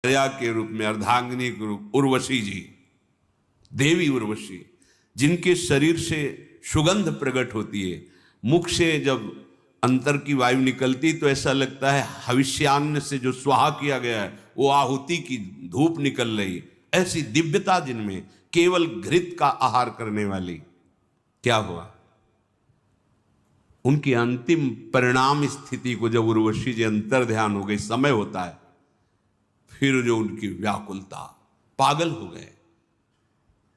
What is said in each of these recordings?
प्रया के रूप में, अर्धांगिनी के रूप उर्वशी जी, देवी उर्वशी, जिनके शरीर से सुगंध प्रकट होती है। मुख से जब अंतर की वायु निकलती तो ऐसा लगता है हविष्यान्न से जो स्वाहा किया गया है वो आहुति की धूप निकल रही। ऐसी दिव्यता जिनमें, केवल घृत का आहार करने वाली। क्या हुआ? उनकी अंतिम परिणाम स्थिति को जब उर्वशी जी अंतर ध्यान हो गई, समय होता है, फिर जो उनकी व्याकुलता, पागल हो गए।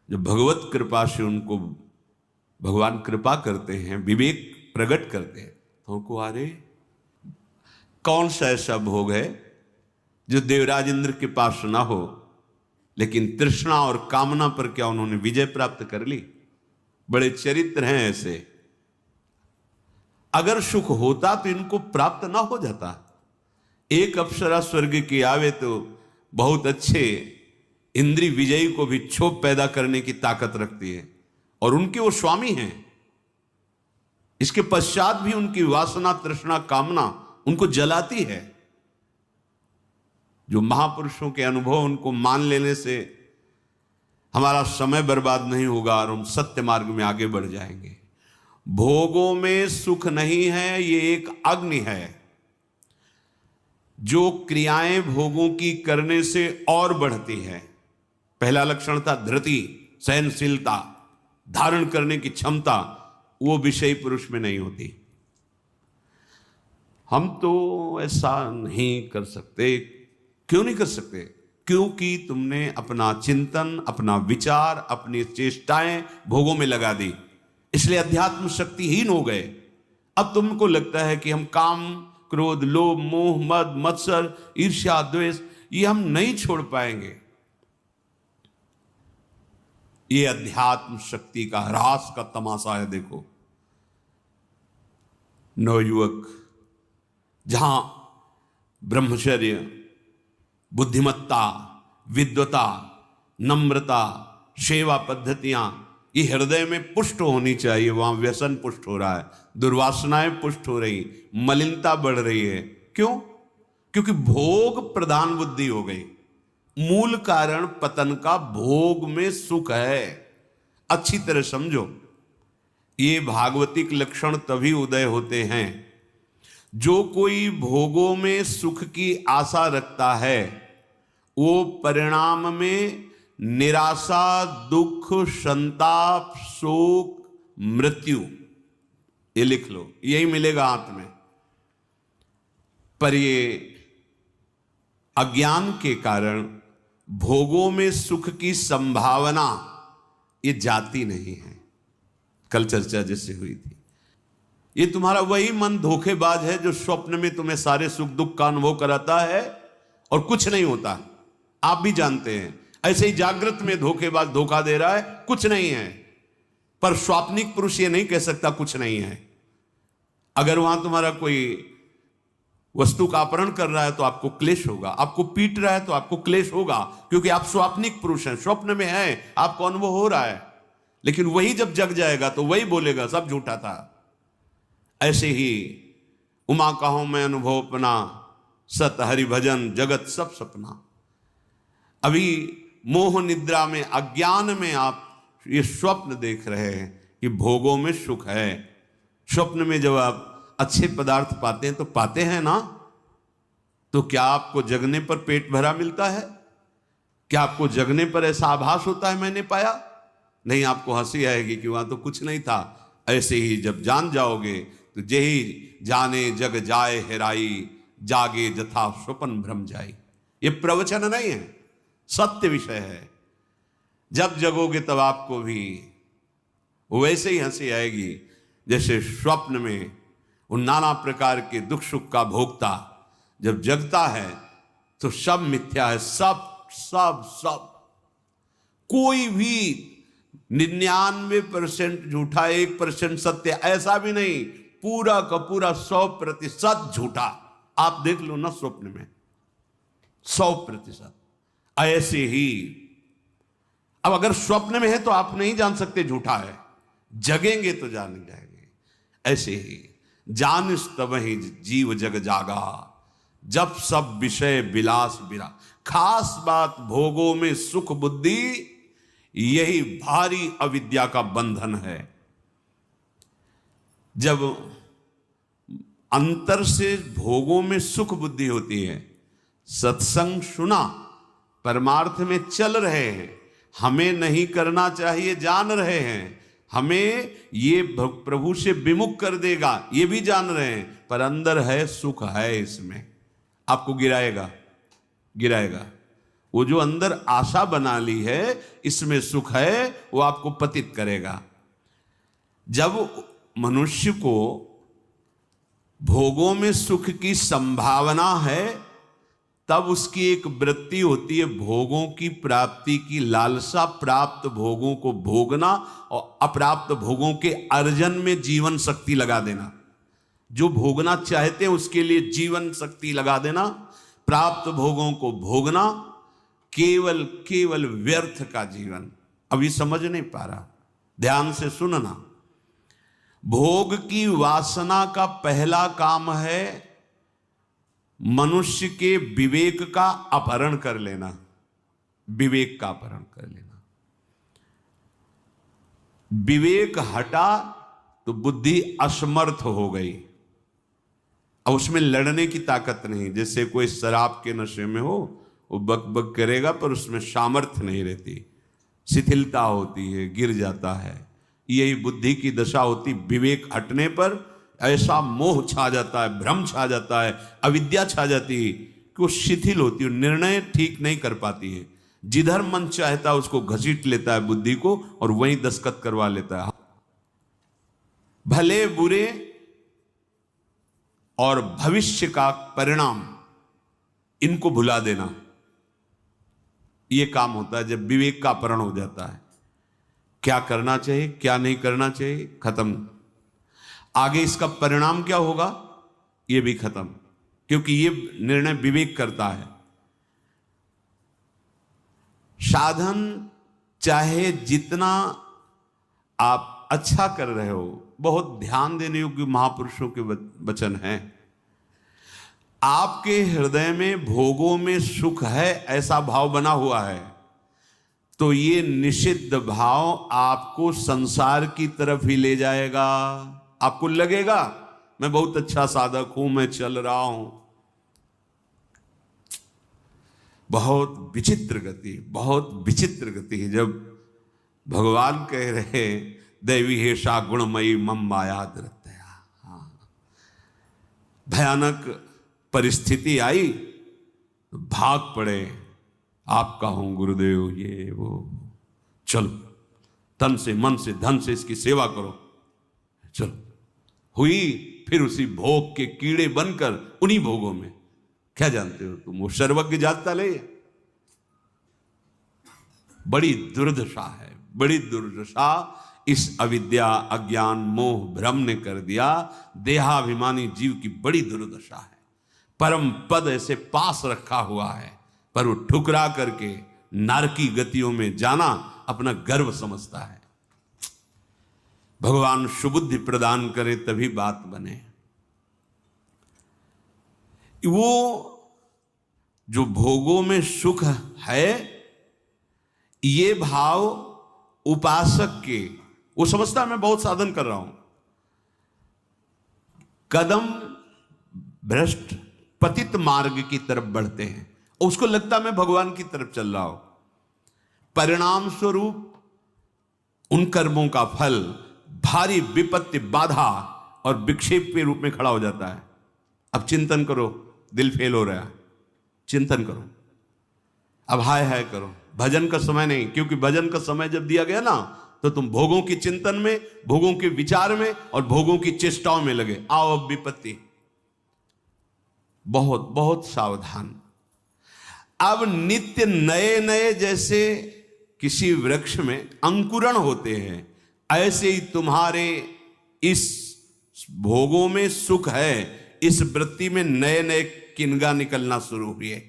जब भगवत कृपा से उनको भगवान कृपा करते हैं, विवेक प्रकट करते हैं, तो उनको अरे कौन सा ऐसा भोग है जो देवराज इंद्र के पास ना हो, लेकिन तृष्णा और कामना पर क्या उन्होंने विजय प्राप्त कर ली। बड़े चरित्र हैं ऐसे। अगर सुख होता तो इनको प्राप्त ना हो जाता। एक अप्सरा स्वर्ग की आवे तो बहुत अच्छे इंद्री विजयी को भी क्षोभ पैदा करने की ताकत रखती है, और उनके वो स्वामी हैं। इसके पश्चात भी उनकी वासना, तृष्णा, कामना उनको जलाती है। जो महापुरुषों के अनुभव, उनको मान लेने से हमारा समय बर्बाद नहीं होगा और हम सत्य मार्ग में आगे बढ़ जाएंगे। भोगों में सुख नहीं है, ये एक अग्नि है जो क्रियाएं भोगों की करने से और बढ़ती है। पहला लक्षण था धृति, सहनशीलता, धारण करने की क्षमता, वो विषयी पुरुष में नहीं होती। हम तो ऐसा नहीं कर सकते। क्यों नहीं कर सकते? क्योंकि तुमने अपना चिंतन, अपना विचार, अपनी चेष्टाएं भोगों में लगा दी, इसलिए अध्यात्म शक्तिहीन हो गए। अब तुमको लगता है कि हम काम, क्रोध, लोभ, मोह, मद, मत्सर, ईर्ष्या, द्वेष, ये हम नहीं छोड़ पाएंगे। ये अध्यात्म शक्ति का ह्रास का तमाशा है। देखो, नवयुवक जहां ब्रह्मचर्य, बुद्धिमत्ता, विद्वता, नम्रता, सेवा पद्धतियां ये हृदय में पुष्ट होनी चाहिए, वहां व्यसन पुष्ट हो रहा है, दुर्वासनाएं पुष्ट हो रही, मलिनता बढ़ रही है। क्यों? क्योंकि भोग प्रधान बुद्धि हो गई। मूल कारण पतन का भोग में सुख है। अच्छी तरह समझो, ये भागवतिक लक्षण तभी उदय होते हैं जो कोई भोगों में सुख की आशा रखता है, वो परिणाम में निराशा, दुख, संताप, शोक, मृत्यु, ये लिख लो, यही मिलेगा हाथ में। पर ये अज्ञान के कारण भोगों में सुख की संभावना ये जाती नहीं है। कल चर्चा जैसे हुई थी, ये तुम्हारा वही मन धोखेबाज है जो स्वप्न में तुम्हें सारे सुख दुख का अनुभव कराता है और कुछ नहीं होता। आप भी जानते हैं, ऐसे ही जागृत में धोखेबाज धोखा दे रहा है, कुछ नहीं है। पर स्वाप्निक पुरुष ये नहीं कह सकता कुछ नहीं है। अगर वहां तुम्हारा कोई वस्तु का अपहरण कर रहा है तो आपको क्लेश होगा, आपको पीट रहा है तो आपको क्लेश होगा, क्योंकि आप स्वाप्निक पुरुष हैं, स्वप्न में हैं, आपको अनुभव हो रहा है। लेकिन वही जब जग जाएगा तो वही बोलेगा सब झूठा था। ऐसे ही उमा कहो मैं अनुभव अपना, सत हरि भजन जगत सब सपना। अभी मोह निद्रा में, अज्ञान में आप ये स्वप्न देख रहे हैं कि भोगों में सुख है। स्वप्न में जब आप अच्छे पदार्थ पाते हैं तो पाते हैं ना, तो क्या आपको जगने पर पेट भरा मिलता है? क्या आपको जगने पर ऐसा आभास होता है मैंने पाया? नहीं, आपको हंसी आएगी कि वहां तो कुछ नहीं था। ऐसे ही जब जान जाओगे तो जेहि जाने जग जाए हेराई, जागे जथा स्वपन भ्रम जाई। ये प्रवचन नहीं है, सत्य विषय है। जब जगोगे तब आपको भी वैसे ही हंसी आएगी जैसे स्वप्न में उन नाना प्रकार के दुख सुख का भोगता जब जगता है तो सब मिथ्या है, सब सब सब। कोई भी 99% झूठा, 1% सत्य, ऐसा भी नहीं। पूरा का पूरा 100% झूठा। आप देख लो ना स्वप्न में 100%। ऐसे ही अब अगर स्वप्न में है तो आप नहीं जान सकते झूठा है, जगेंगे तो जान जाएंगे। ऐसे ही जानिस तब ही जीव जग जागा, जब सब विषय विलास बिरा। खास बात भोगों में सुख बुद्धि, यही भारी अविद्या का बंधन है। जब अंतर से भोगों में सुख बुद्धि होती है, सत्संग सुना, परमार्थ में चल रहे हैं, हमें नहीं करना चाहिए जान रहे हैं, हमें ये प्रभु से विमुख कर देगा ये भी जान रहे हैं, पर अंदर है सुख है, इसमें आपको गिराएगा। वो जो अंदर आशा बना ली है इसमें सुख है, वो आपको पतित करेगा। जब मनुष्य को भोगों में सुख की संभावना है, तब उसकी एक वृत्ति होती है भोगों की प्राप्ति की लालसा, प्राप्त भोगों को भोगना और अप्राप्त भोगों के अर्जन में जीवन शक्ति लगा देना। जो भोगना चाहते हैं उसके लिए जीवन शक्ति लगा देना, प्राप्त भोगों को भोगना, केवल व्यर्थ का जीवन। अभी समझ नहीं पा रहा, ध्यान से सुनना। भोग की वासना का पहला काम है मनुष्य के विवेक का अपहरण कर लेना, विवेक का अपहरण कर लेना। विवेक हटा तो बुद्धि असमर्थ हो गई, अब उसमें लड़ने की ताकत नहीं। जैसे कोई शराब के नशे में हो, वो बक बक करेगा पर उसमें सामर्थ्य नहीं रहती, शिथिलता होती है, गिर जाता है। यही बुद्धि की दशा होती। विवेक हटने पर ऐसा मोह छा जाता है, भ्रम छा जाता है, अविद्या छा जाती है कि वो शिथिल होती है, निर्णय ठीक नहीं कर पाती है। जिधर मन चाहता है उसको घसीट लेता है बुद्धि को और वहीं दस्तखत करवा लेता है। भले बुरे और भविष्य का परिणाम, इनको भुला देना, यह काम होता है जब विवेक का अपहरण हो जाता है। क्या करना चाहिए क्या नहीं करना चाहिए खत्म, आगे इसका परिणाम क्या होगा यह भी खत्म, क्योंकि यह निर्णय विवेक करता है। साधन चाहे जितना आप अच्छा कर रहे हो, बहुत ध्यान देने योग्य महापुरुषों के वचन हैं। आपके हृदय में भोगों में सुख है ऐसा भाव बना हुआ है, तो ये निषिद्ध भाव आपको संसार की तरफ ही ले जाएगा। आपको लगेगा मैं बहुत अच्छा साधक हूं, मैं चल रहा हूं। बहुत विचित्र गति, बहुत विचित्र गति है जब भगवान कह रहे दैवी हेषा गुणमयी मम माया धृतया। भयानक परिस्थिति आई तो भाग पड़े, आपका हूं गुरुदेव, ये वो, चलो तन से मन से धन से इसकी सेवा करो, चलो। हुई फिर उसी भोग के कीड़े बनकर उन्हीं भोगों में। क्या जानते हो तुम, वो सर्वज्ञ जानता ले। बड़ी दुर्दशा है, बड़ी दुर्दशा इस अविद्या अज्ञान मोह भ्रम ने कर दिया। देहाभिमानी जीव की बड़ी दुर्दशा है। परम पद ऐसे पास रखा हुआ है, पर वो ठुकरा करके नारकी गतियों में जाना अपना गर्व समझता है। भगवान सुबुद्धि प्रदान करे तभी बात बने। वो जो भोगों में सुख है, ये भाव उपासक के, वो समझता है मैं बहुत साधन कर रहा हूं, कदम भ्रष्ट पतित मार्ग की तरफ बढ़ते हैं। उसको लगता मैं भगवान की तरफ चल रहा हूं। परिणाम स्वरूप उन कर्मों का फल भारी विपत्ति, बाधा और विक्षेप के रूप में खड़ा हो जाता है। अब चिंतन करो, दिल फेल हो रहा है, चिंतन करो, अब हाय हाय करो। भजन का समय नहीं, क्योंकि भजन का समय जब दिया गया ना, तो तुम भोगों की चिंतन में, भोगों के विचार में और भोगों की चेष्टाओं में लगे। आओ अब विपत्ति। बहुत बहुत सावधान। अब नित्य नए नए जैसे किसी वृक्ष में अंकुरण होते हैं, ऐसे ही तुम्हारे इस भोगों में सुख है, इस वृत्ति में नए नए किनगा निकलना शुरू हुए।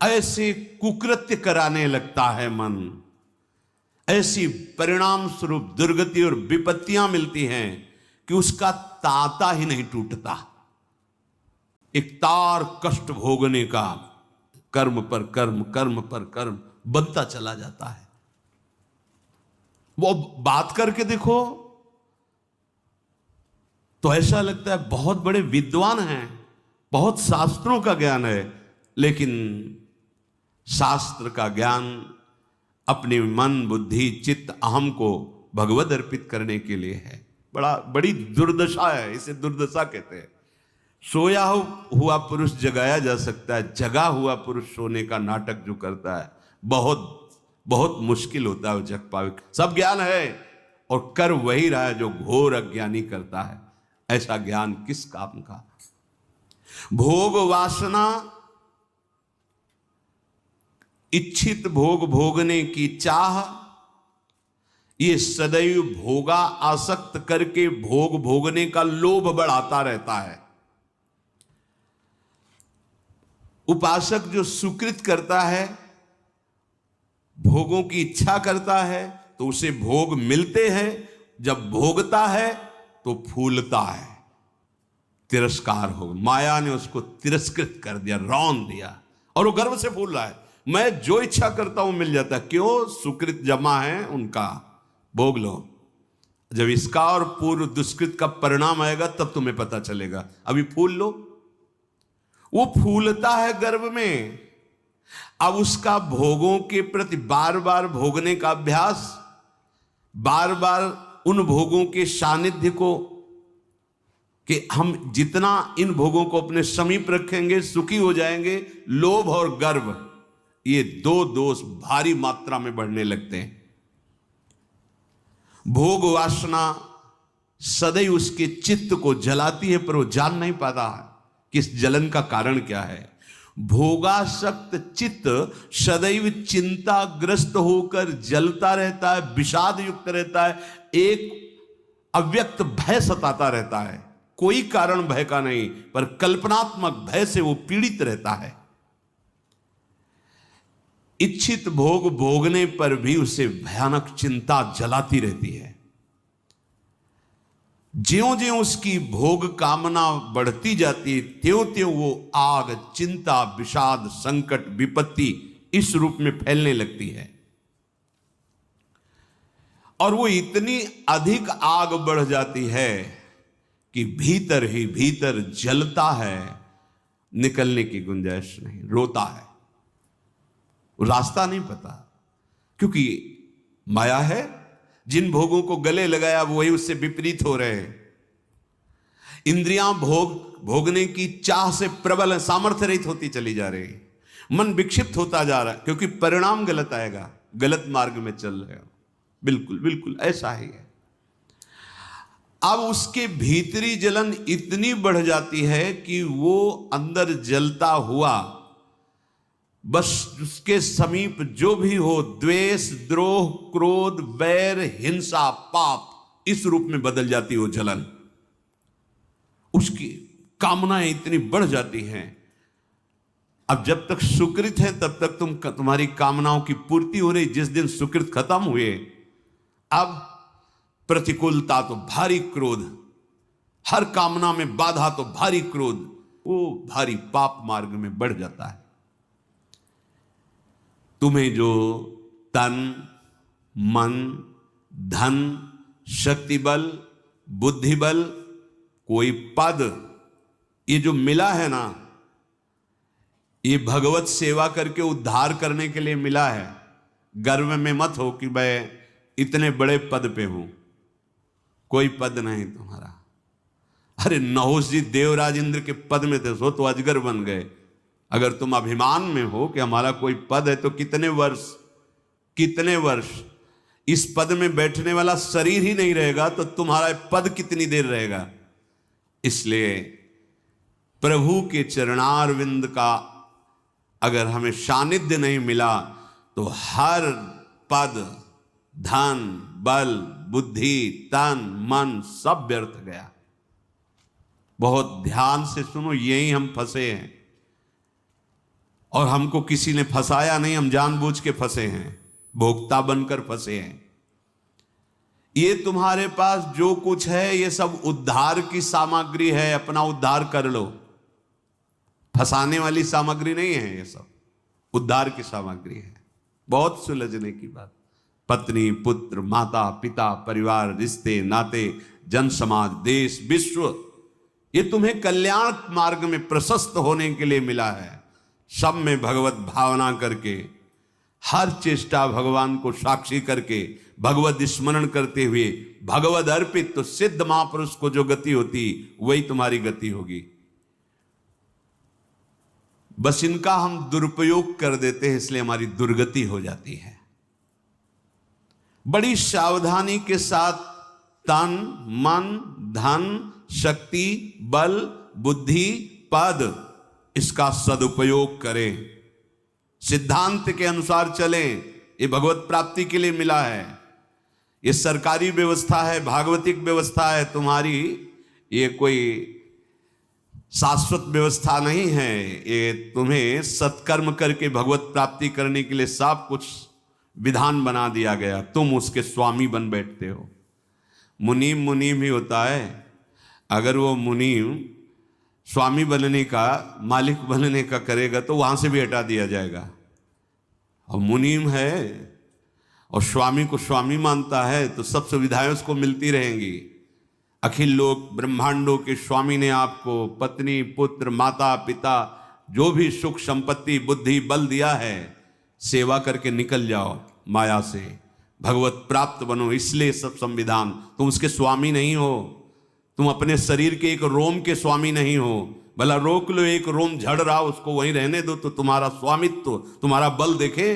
ऐसे कुकृत्य कराने लगता है मन, ऐसी परिणाम स्वरूप दुर्गति और विपत्तियां मिलती हैं कि उसका तांता ही नहीं टूटता। एक तार कष्ट भोगने का कर्म पर कर्म, कर्म पर कर्म बनता चला जाता है। वो बात करके देखो तो ऐसा लगता है बहुत बड़े विद्वान हैं, बहुत शास्त्रों का ज्ञान है, लेकिन शास्त्र का ज्ञान अपने मन, बुद्धि, चित्त, अहम को भगवद अर्पित करने के लिए है। बड़ी दुर्दशा है, इसे दुर्दशा कहते हैं। सोया हुआ पुरुष जगाया जा सकता है, जगा हुआ पुरुष सोने का नाटक जो करता है बहुत बहुत मुश्किल होता है वो जग पावे। सब ज्ञान है और कर वही रहा है जो घोर अज्ञानी करता है। ऐसा ज्ञान किस काम का। भोग वासना, इच्छित भोग भोगने की चाह, ये सदैव भोगा आसक्त करके भोग भोगने का लोभ बढ़ाता रहता है। उपासक जो सुकृत करता है, भोगों की इच्छा करता है, तो उसे भोग मिलते हैं। जब भोगता है तो फूलता है, तिरस्कार हो, माया ने उसको तिरस्कृत कर दिया, रौन दिया, और वो गर्व से फूल रहा है। मैं जो इच्छा करता हूं मिल जाता। क्यों? सुकृत जमा है उनका, भोग लो। जब इसका और पूर्व दुष्कृत का परिणाम आएगा तब तुम्हें पता चलेगा। अभी फूल लो। वो फूलता है गर्व में। अब उसका भोगों के प्रति बार बार भोगने का अभ्यास, बार बार उन भोगों के सानिध्य को, कि हम जितना इन भोगों को अपने समीप रखेंगे सुखी हो जाएंगे, लोभ और गर्व, ये दो दोष भारी मात्रा में बढ़ने लगते हैं। भोग वासना सदैव उसके चित्त को जलाती है, पर वो जान नहीं पाता है कि इस जलन का कारण क्या है। भोगासक्त चित्त सदैव चिंताग्रस्त होकर जलता रहता है, विषाद युक्त रहता है, एक अव्यक्त भय सताता रहता है। कोई कारण भय का नहीं, पर कल्पनात्मक भय से वो पीड़ित रहता है। इच्छित भोग भोगने पर भी उसे भयानक चिंता जलाती रहती है। ज्यों ज्यों उसकी भोग कामना बढ़ती जाती है, त्यों त्यों वो आग, चिंता, विषाद, संकट, विपत्ति इस रूप में फैलने लगती है। और वो इतनी अधिक आग बढ़ जाती है कि भीतर ही भीतर जलता है, निकलने की गुंजाइश नहीं, रोता है। रास्ता नहीं पता, क्योंकि माया है। जिन भोगों को गले लगाया वही उससे विपरीत हो रहे हैं। इंद्रियां भोगने की चाह से प्रबल है, सामर्थ्य रहित होती चली जा रही है। मन विक्षिप्त होता जा रहा है, क्योंकि परिणाम गलत आएगा, गलत मार्ग में चल रहे हो। बिल्कुल बिल्कुल ऐसा ही है। अब उसके भीतरी जलन इतनी बढ़ जाती है कि वो अंदर जलता हुआ बस उसके समीप जो भी हो, द्वेष, द्रोह, क्रोध, वैर, हिंसा, पाप, इस रूप में बदल जाती हो जलन। उसकी कामनाएं इतनी बढ़ जाती हैं। अब जब तक सुकृत है तब तक तुम्हारी कामनाओं की पूर्ति हो रही। जिस दिन सुकृत खत्म हुए, अब प्रतिकूलता तो भारी क्रोध, हर कामना में बाधा तो भारी क्रोध, वो भारी पाप मार्ग में बढ़ जाता है। तुम्हें जो तन, मन, धन, शक्ति बल, बुद्धि बल, कोई पद, ये जो मिला है ना, ये भगवत सेवा करके उद्धार करने के लिए मिला है। गर्व में मत हो कि मैं इतने बड़े पद पे हूं। कोई पद नहीं तुम्हारा। अरे नहुष जी देवराज इंद्र के पद में थे, सो तो अजगर बन गए। अगर तुम अभिमान में हो कि हमारा कोई पद है, तो कितने वर्ष इस पद में बैठने वाला शरीर ही नहीं रहेगा, तो तुम्हारा पद कितनी देर रहेगा। इसलिए प्रभु के चरणारविंद का अगर हमें सानिध्य नहीं मिला, तो हर पद, धन, बल, बुद्धि, तन, मन सब व्यर्थ गया। बहुत ध्यान से सुनो, यही हम फंसे हैं। और हमको किसी ने फंसाया नहीं, हम जानबूझ के फंसे हैं, भोक्ता बनकर फंसे हैं। ये तुम्हारे पास जो कुछ है, ये सब उद्धार की सामग्री है, अपना उद्धार कर लो। फंसाने वाली सामग्री नहीं है ये सब। उद्धार की सामग्री है। बहुत सुलझने की बात। पत्नी, पुत्र, माता, पिता, परिवार, रिश्ते, नाते, जन समाज, देश, विश्व, ये तुम्हें कल्याण मार्ग में प्रशस्त होने के लिए मिला है। सब में भगवत भावना करके, हर चेष्टा भगवान को साक्षी करके, भगवत स्मरण करते हुए, भगवत अर्पित, तो सिद्ध महापुरुष को जो गति होती वही तुम्हारी गति होगी। बस इनका हम दुरुपयोग कर देते हैं, इसलिए हमारी दुर्गति हो जाती है। बड़ी सावधानी के साथ तन, मन, धन, शक्ति, बल, बुद्धि, पद, इसका सदुपयोग करें। सिद्धांत के अनुसार चलें। ये भगवत प्राप्ति के लिए मिला है। ये सरकारी व्यवस्था है, भागवतिक व्यवस्था है तुम्हारी। ये कोई शाश्वत व्यवस्था नहीं है। ये तुम्हें सत्कर्म करके भगवत प्राप्ति करने के लिए सब कुछ विधान बना दिया गया। तुम उसके स्वामी बन बैठते हो। मुनीम मुनीम ही होता है। अगर वो मुनीम स्वामी बनने का, मालिक बनने का करेगा तो वहां से भी हटा दिया जाएगा। और मुनीम है और स्वामी को स्वामी मानता है तो सब सुविधाएं उसको मिलती रहेंगी। अखिल लोक ब्रह्मांडों के स्वामी ने आपको पत्नी, पुत्र, माता, पिता, जो भी सुख संपत्ति, बुद्धि, बल दिया है, सेवा करके निकल जाओ माया से, भगवत प्राप्त बनो। इसलिए सब संविधान। तुम उसके स्वामी नहीं हो। तुम अपने शरीर के एक रोम के स्वामी नहीं हो। भला रोक लो, एक रोम झड़ रहा, उसको वहीं रहने दो, तो तुम्हारा स्वामित्व, तुम्हारा बल देखे।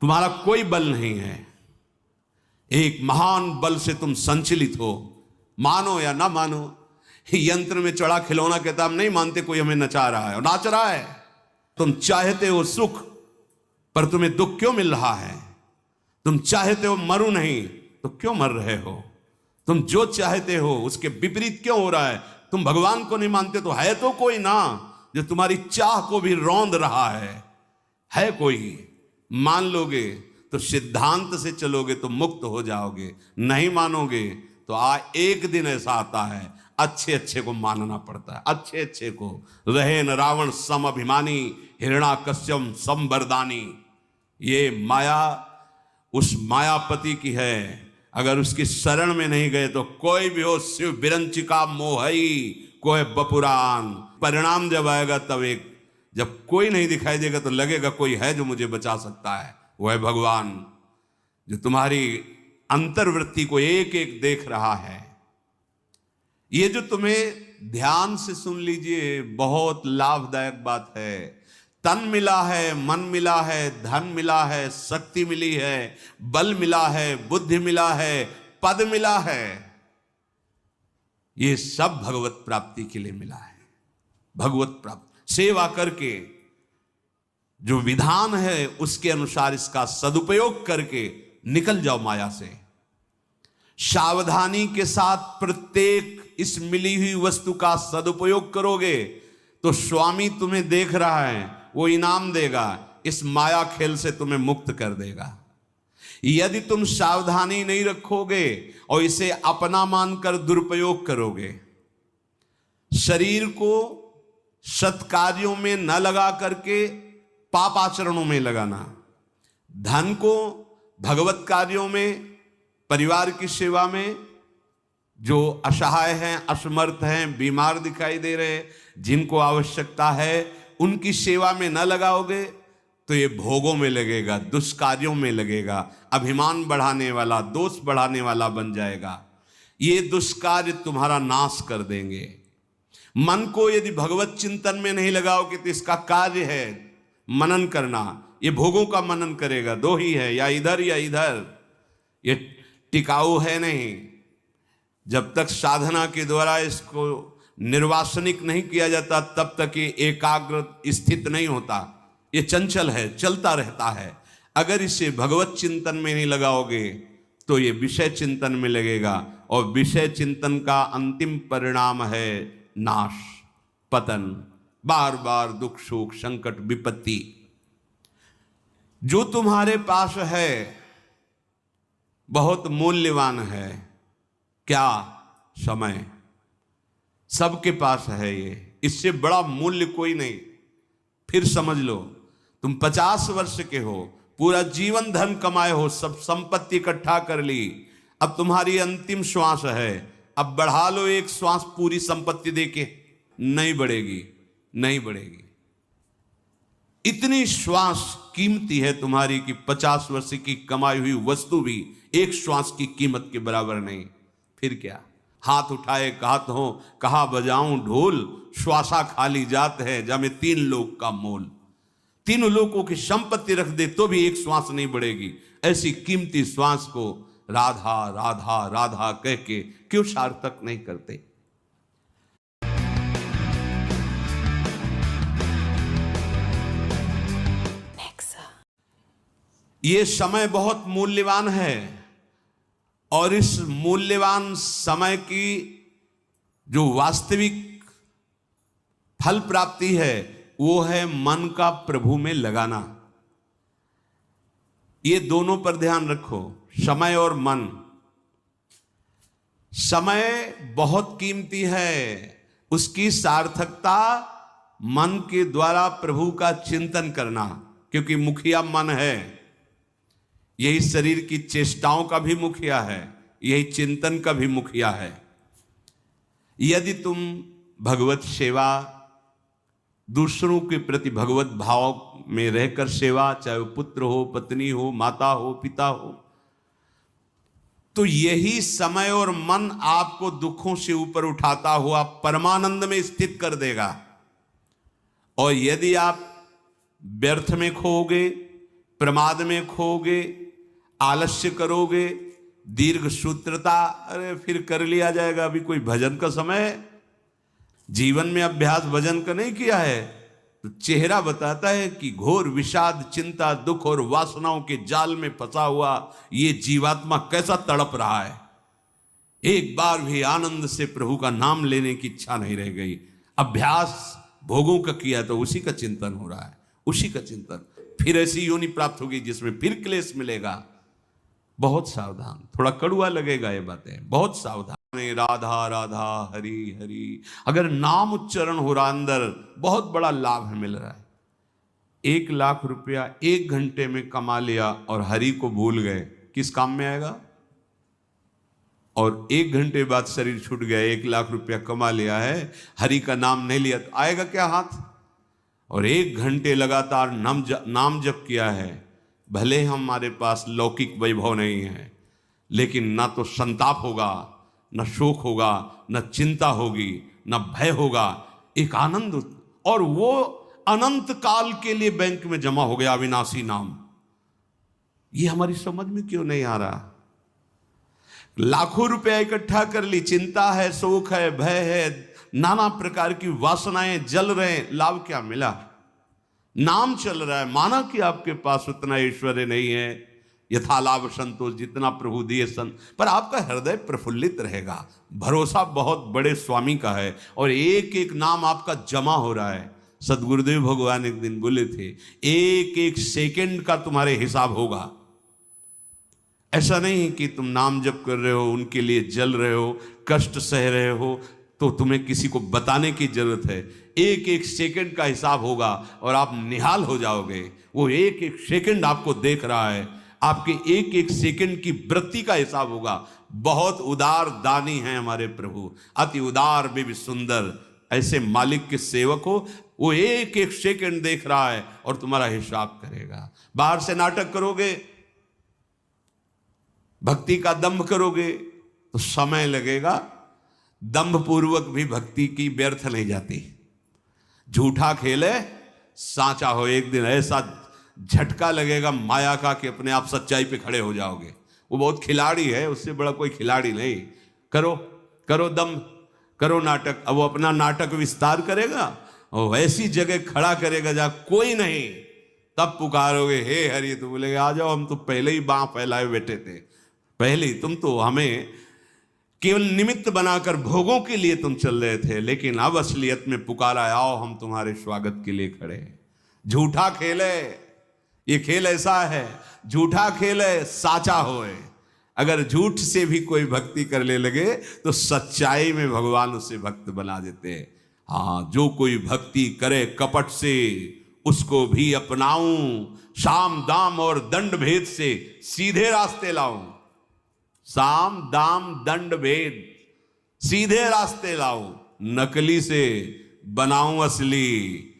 तुम्हारा कोई बल नहीं है। एक महान बल से तुम संचलित हो, मानो या ना मानो। यंत्र में चढ़ा खिलौना कहता हम नहीं मानते कोई हमें नचा रहा है और नाच रहा है। तुम चाहते हो सुख, पर तुम्हें दुख क्यों मिल रहा है? तुम चाहते हो मरूं नहीं, तो क्यों मर रहे हो? तुम जो चाहते हो उसके विपरीत क्यों हो रहा है? तुम भगवान को नहीं मानते तो है तो कोई ना जो तुम्हारी चाह को भी रौंद रहा है कोई। मान लोगे तो सिद्धांत से चलोगे तो मुक्त हो जाओगे। नहीं मानोगे तो एक दिन ऐसा आता है, अच्छे अच्छे को मानना पड़ता है। अच्छे अच्छे को रहे न रावण सम अभिमानी, हिरणाकश्यप सम वरदानी। ये माया उस मायापति की है। अगर उसकी शरण में नहीं गए तो कोई भी हो, शिव विरंचिका मोहई कोई बपुरान। परिणाम जब आएगा तब एक, जब कोई नहीं दिखाई देगा तो लगेगा कोई है जो मुझे बचा सकता है। वो है भगवान, जो तुम्हारी अंतर्वृत्ति को एक एक देख रहा है। ये जो तुम्हें ध्यान से सुन लीजिए, बहुत लाभदायक बात है। तन मिला है, मन मिला है, धन मिला है, शक्ति मिली है, बल मिला है, बुद्धि मिला है, पद मिला है। ये सब भगवत प्राप्ति के लिए मिला है। भगवत प्राप्ति सेवा करके, जो विधान है उसके अनुसार इसका सदुपयोग करके निकल जाओ माया से। सावधानी के साथ प्रत्येक इस मिली हुई वस्तु का सदुपयोग करोगे तो स्वामी तुम्हें देख रहा है, वो इनाम देगा। इस माया खेल से तुम्हें मुक्त कर देगा। यदि तुम सावधानी नहीं रखोगे और इसे अपना मानकर दुरुपयोग करोगे, शरीर को सत्कार्यों में न लगा करके पाप आचरणों में लगाना, धन को भगवत कार्यों में, परिवार की सेवा में, जो असहाय हैं, असमर्थ हैं, बीमार दिखाई दे रहे, जिनको आवश्यकता है, उनकी सेवा में न लगाओगे तो ये भोगों में लगेगा, दुष्कार्यों में लगेगा, अभिमान बढ़ाने वाला, दोष बढ़ाने वाला बन जाएगा। ये दुष्कार्य तुम्हारा नाश कर देंगे। मन को यदि भगवत चिंतन में नहीं लगाओगे तो इसका कार्य है मनन करना। ये भोगों का मनन करेगा, दो ही है, या इधर या इधर। ये टिकाऊ है नहीं। जब तक साधना के द्वारा इसको निर्वासनिक नहीं किया जाता तब तक ये एकाग्र स्थित नहीं होता। ये चंचल है, चलता रहता है। अगर इसे भगवत चिंतन में नहीं लगाओगे तो ये विषय चिंतन में लगेगा, और विषय चिंतन का अंतिम परिणाम है नाश, पतन, बार बार दुख, शोक, संकट, विपत्ति। जो तुम्हारे पास है बहुत मूल्यवान है। क्या? समय। सबके पास है ये, इससे बड़ा मूल्य कोई नहीं। फिर समझ लो, तुम 50 वर्ष के हो, पूरा जीवन धन कमाए हो, सब संपत्ति इकट्ठा कर ली, अब तुम्हारी अंतिम श्वास है, अब बढ़ा लो एक श्वास पूरी संपत्ति देके, नहीं बढ़ेगी, नहीं बढ़ेगी। इतनी श्वास कीमती है तुम्हारी कि 50 वर्ष की कमाई हुई वस्तु भी एक श्वास की कीमत के बराबर नहीं। फिर क्या, हाथ उठाए कहत हो, कहा बजाऊं ढोल, श्वासा खाली जात है जमे 3 लोक का मोल। 3 लोकों की संपत्ति रख दे तो भी एक श्वास नहीं बढ़ेगी। ऐसी कीमती श्वास को राधा राधा राधा कह के क्यों सार्थक नहीं करते? ये समय बहुत मूल्यवान है और इस मूल्यवान समय की जो वास्तविक फल प्राप्ति है वो है मन का प्रभु में लगाना। ये दोनों पर ध्यान रखो, समय और मन। समय बहुत कीमती है, उसकी सार्थकता मन के द्वारा प्रभु का चिंतन करना, क्योंकि मुखिया मन है। यही शरीर की चेष्टाओं का भी मुखिया है, यही चिंतन का भी मुखिया है। यदि तुम भगवत सेवा, दूसरों के प्रति भगवत भाव में रहकर सेवा, चाहे वो पुत्र हो, पत्नी हो, माता हो, पिता हो, तो यही समय और मन आपको दुखों से ऊपर उठाता हुआ परमानंद में स्थित कर देगा। और यदि आप व्यर्थ में खोओगे, प्रमाद में खोओगे, आलस्य करोगे, दीर्घ सूत्रता, अरे फिर कर लिया जाएगा, अभी कोई भजन का समय है, जीवन में अभ्यास भजन का नहीं किया है, तो चेहरा बताता है कि घोर विषाद, चिंता, दुख और वासनाओं के जाल में फंसा हुआ ये जीवात्मा कैसा तड़प रहा है। एक बार भी आनंद से प्रभु का नाम लेने की इच्छा नहीं रह गई। अभ्यास भोगों का किया तो उसी का चिंतन हो रहा है, उसी का चिंतन। फिर ऐसी योनि प्राप्त होगी जिसमें फिर क्लेश मिलेगा। बहुत सावधान, थोड़ा कड़ुआ लगेगा ये बातें, बहुत सावधान। राधा राधा हरि हरि, अगर नाम उच्चारण हो रहा अंदर, बहुत बड़ा लाभ मिल रहा है। 1 लाख रुपया 1 घंटे में कमा लिया और हरि को भूल गए, किस काम में आएगा? और 1 घंटे बाद शरीर छूट गया, 1 लाख रुपया कमा लिया है, हरि का नाम नहीं लिया, तो आएगा क्या हाथ? और 1 घंटे लगातार नाम जप किया है, भले हमारे पास लौकिक वैभव नहीं है, लेकिन ना तो संताप होगा, न शोक होगा, न चिंता होगी, न भय होगा, एक आनंद, और वो अनंत काल के लिए बैंक में जमा हो गया अविनाशी नाम। ये हमारी समझ में क्यों नहीं आ रहा? लाखों रुपया इकट्ठा कर ली, चिंता है, शोक है, भय है, नाना प्रकार की वासनाएं जल रहे, लाभ क्या मिला? नाम चल रहा है, माना कि आपके पास उतना ऐश्वर्य नहीं है, यथालाभ संतोष जितना प्रभु दिए पर आपका हृदय प्रफुल्लित रहेगा, भरोसा बहुत बड़े स्वामी का है, और एक एक नाम आपका जमा हो रहा है। सदगुरुदेव भगवान एक दिन बोले थे, एक एक सेकंड का तुम्हारे हिसाब होगा। ऐसा नहीं कि तुम नाम जप कर रहे हो, उनके लिए जल रहे हो, कष्ट सह रहे हो, तो तुम्हें किसी को बताने की जरूरत है। एक एक सेकंड का हिसाब होगा और आप निहाल हो जाओगे। वो एक एक सेकंड आपको देख रहा है, आपके एक एक सेकंड की वृत्ति का हिसाब होगा। बहुत उदार दानी हैं हमारे प्रभु, अति उदार भी सुंदर। ऐसे मालिक के सेवक हो, वो एक एक सेकंड देख रहा है और तुम्हारा हिसाब करेगा। बाहर से नाटक करोगे, भक्ति का दंभ करोगे तो समय लगेगा। दंभ पूर्वक भी भक्ति की व्यर्थ नहीं जाती। झूठा खेले साचा हो, एक दिन ऐसा झटका लगेगा माया का कि अपने आप सच्चाई पे खड़े हो जाओगे। वो बहुत खिलाड़ी है, उससे बड़ा कोई खिलाड़ी नहीं। करो करो दम, करो नाटक। अब वो अपना नाटक विस्तार करेगा और ऐसी जगह खड़ा करेगा जहां कोई नहीं, तब पुकारोगे हे हरि, तो बोलेगे आ जाओ, हम तो पहले ही बांह फैलाए बैठे थे, पहले ही। तुम तो हमें केवल निमित्त बनाकर भोगों के लिए तुम चल रहे थे, लेकिन अब असलियत में पुकारा, आओ हम तुम्हारे स्वागत के लिए खड़े हैं। झूठा खेले, ये खेल ऐसा है, झूठा खेले साचा होए। अगर झूठ से भी कोई भक्ति करने लगे तो सच्चाई में भगवान उसे भक्त बना देते हैं। हाँ, जो कोई भक्ति करे कपट से, उसको भी अपनाऊं, साम दाम और दंड भेद से सीधे रास्ते लाऊं। साम दाम दंड भेद सीधे रास्ते लाऊं, नकली से बनाऊं असली।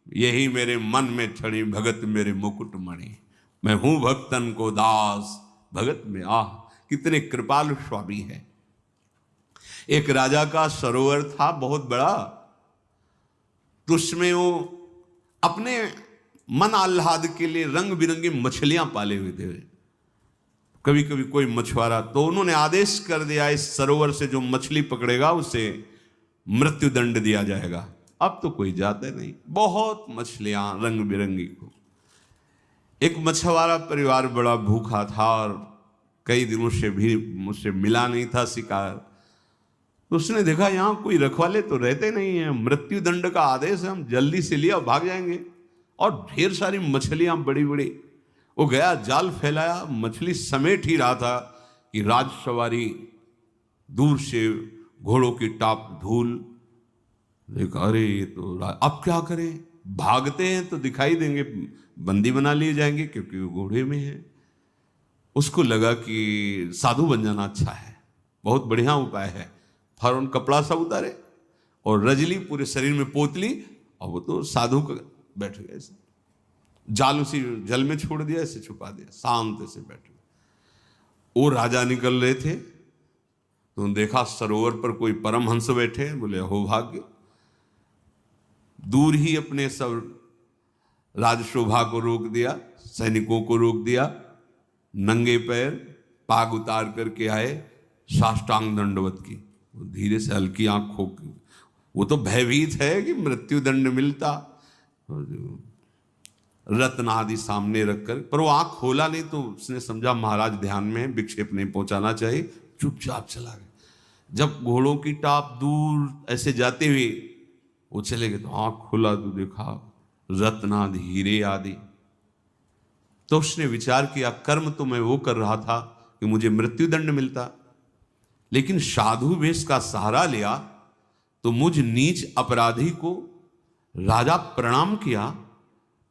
यही मेरे मन में छड़ी भगत मेरे मुकुट मणि। मैं हूं भक्तन को दास, भगत में आह कितने कृपालु स्वामी है। एक राजा का सरोवर था बहुत बड़ा, तो उसमें वो अपने मन आह्लाद के लिए रंग बिरंगी मछलियां पाले हुए थे। कभी कभी कोई मछुआरा, तो उन्होंने आदेश कर दिया इस सरोवर से जो मछली पकड़ेगा उसे मृत्यु दंड दिया जाएगा। अब तो कोई जाता नहीं, बहुत मछलियां रंग बिरंगी को। एक मछुआरा परिवार बड़ा भूखा था और कई दिनों से भी मुझसे मिला नहीं था शिकार। तो उसने देखा यहां कोई रखवाले तो रहते नहीं है, मृत्यु दंड का आदेश है, हम जल्दी से लिया भाग जाएंगे। और ढेर सारी मछलियां बड़ी बड़ी। वो गया, जाल फैलाया, मछली समेट ही रहा था कि राजसवारी दूर से घोड़ों की टाप धूल। देखा अरे ये तो अब क्या करें, भागते हैं तो दिखाई देंगे, बंदी बना लिए जाएंगे क्योंकि वो घोड़े में है। उसको लगा कि साधु बन जाना अच्छा है, बहुत बढ़िया उपाय है। फौरन कपड़ा सा उतारे और रजली पूरे शरीर में पोतली, और वो तो साधु का बैठ गए, जाल उसी जल में छोड़ दिया, ऐसे छुपा दिया, शांत से बैठ गए। वो राजा निकल रहे थे तो देखा सरोवर पर कोई परमहंस बैठे, बोले हो भाग्य। दूर ही अपने सब राजशोभा को रोक दिया, सैनिकों को रोक दिया, नंगे पैर पाग उतार करके आए, साष्टांग दंडवत की। धीरे से हल्की आंख खोल, वो तो भयभीत है कि मृत्यु दंड मिलता, रत्न आदि सामने रखकर, पर वो आंख खोला नहीं। तो उसने समझा महाराज ध्यान में है, विक्षेप नहीं पहुंचाना चाहिए, चुपचाप चला गया। जब घोड़ों की टाप दूर ऐसे जाते हुए वो चले गए तो आंख खोला तो देखा रत्न आदि हीरे आदि। तो उसने विचार किया कर्म तो मैं वो कर रहा था कि मुझे मृत्यु दंड मिलता, लेकिन साधु वेश का सहारा लिया तो मुझ नीच अपराधी को राजा प्रणाम किया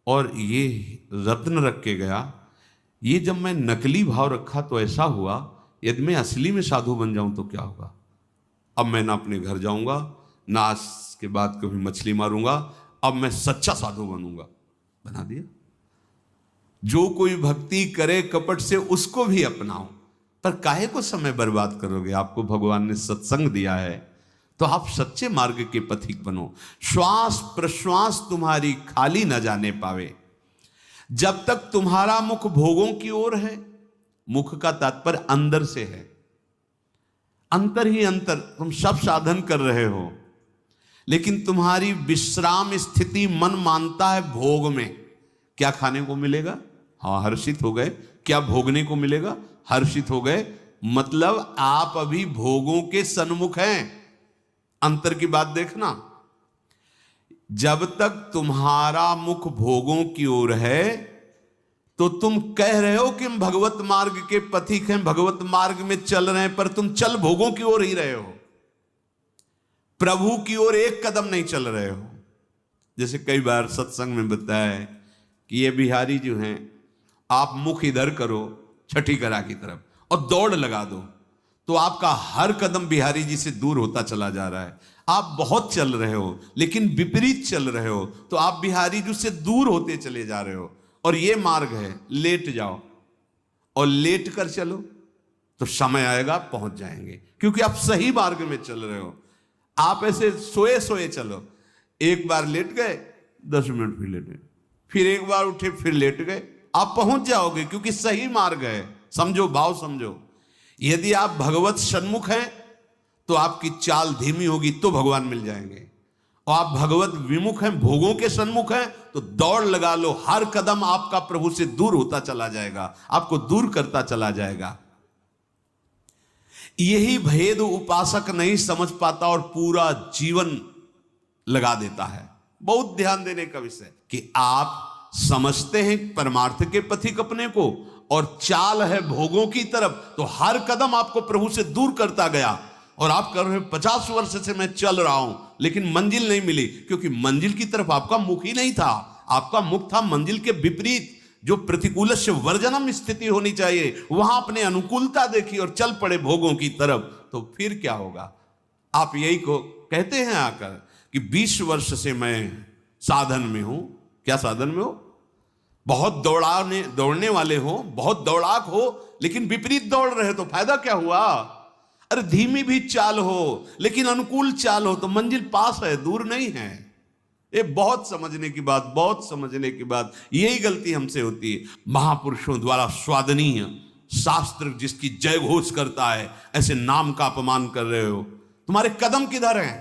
और ये रत्न रख के गया। ये जब मैं नकली भाव रखा तो ऐसा हुआ, यदि मैं असली में साधु बन जाऊं तो क्या होगा। अब मैं ना अपने घर जाऊंगा, ना आज के बाद कभी मछली मारूंगा, अब मैं सच्चा साधु बनूंगा। बना दिया। जो कोई भक्ति करे कपट से उसको भी अपनाओ, पर काहे को समय बर्बाद करोगे। आपको भगवान ने सत्संग दिया है तो आप सच्चे मार्ग के पथिक बनो। श्वास प्रश्वास तुम्हारी खाली न जाने पावे। जब तक तुम्हारा मुख भोगों की ओर है, मुख का तात्पर्य अंदर से है, अंतर ही अंतर, तुम सब साधन कर रहे हो लेकिन तुम्हारी विश्राम स्थिति मन मानता है भोग में। क्या खाने को मिलेगा, हाँ हर्षित हो गए। क्या भोगने को मिलेगा, हर्षित हो गए। मतलब आप अभी भोगों के सन्मुख हैं। अंतर की बात देखना, जब तक तुम्हारा मुख भोगों की ओर है तो तुम कह रहे हो कि हम भगवत मार्ग के पथिक हैं, भगवत मार्ग में चल रहे हैं, पर तुम चल भोगों की ओर ही रहे हो, प्रभु की ओर एक कदम नहीं चल रहे हो। जैसे कई बार सत्संग में बताया है कि ये बिहारी जो हैं, आप मुख इधर करो छठी करा की तरफ और दौड़ लगा दो तो आपका हर कदम बिहारी जी से दूर होता चला जा रहा है। आप बहुत चल रहे हो लेकिन विपरीत चल रहे हो तो आप बिहारी जी से दूर होते चले जा रहे हो। और ये मार्ग है, लेट जाओ और लेट कर चलो तो समय आएगा पहुंच जाएंगे, क्योंकि आप सही मार्ग में चल रहे हो। आप ऐसे सोए सोए चलो, एक बार लेट गए 10 मिनट फिर लेटे, फिर एक बार उठे फिर लेट गए, आप पहुंच जाओगे क्योंकि सही मार्ग है। समझो, भाव समझो। यदि आप भगवत सन्मुख हैं तो आपकी चाल धीमी होगी तो भगवान मिल जाएंगे, और आप भगवत विमुख हैं, भोगों के सन्मुख हैं तो दौड़ लगा लो। हर कदम आपका प्रभु से दूर होता चला जाएगा, आपको दूर करता चला जाएगा। यही भेद उपासक नहीं समझ पाता और पूरा जीवन लगा देता है। बहुत ध्यान देने का विषय कि आप समझते हैं परमार्थ के पथिक अपने को और चाल है भोगों की तरफ, तो हर कदम आपको प्रभु से दूर करता गया और आप कर रहे 50 वर्ष से मैं चल रहा हूं लेकिन मंजिल नहीं मिली, क्योंकि मंजिल की तरफ आपका मुख ही नहीं था। आपका मुख था मंजिल के विपरीत, जो प्रतिकूल से वर्जनम स्थिति होनी चाहिए, वहां अपने अनुकूलता देखी और चल पड़े भोगों की तरफ, तो फिर क्या होगा? आप यही को कहते हैं आकर कि 20 वर्ष से मैं साधन में हूं। क्या साधन में हो? बहुत दौड़ने वाले हो, बहुत दौड़ाक हो, लेकिन विपरीत दौड़ रहे तो फायदा क्या हुआ? अरे धीमी भी चाल हो लेकिन अनुकूल चाल हो तो मंजिल पास है, दूर नहीं है। ये बहुत समझने की बात, बहुत समझने की बात। यही गलती हमसे होती है। महापुरुषों द्वारा स्वादनीय शास्त्र जिसकी जय घोष करता है, ऐसे नाम का अपमान कर रहे हो। तुम्हारे कदम किधर हैं?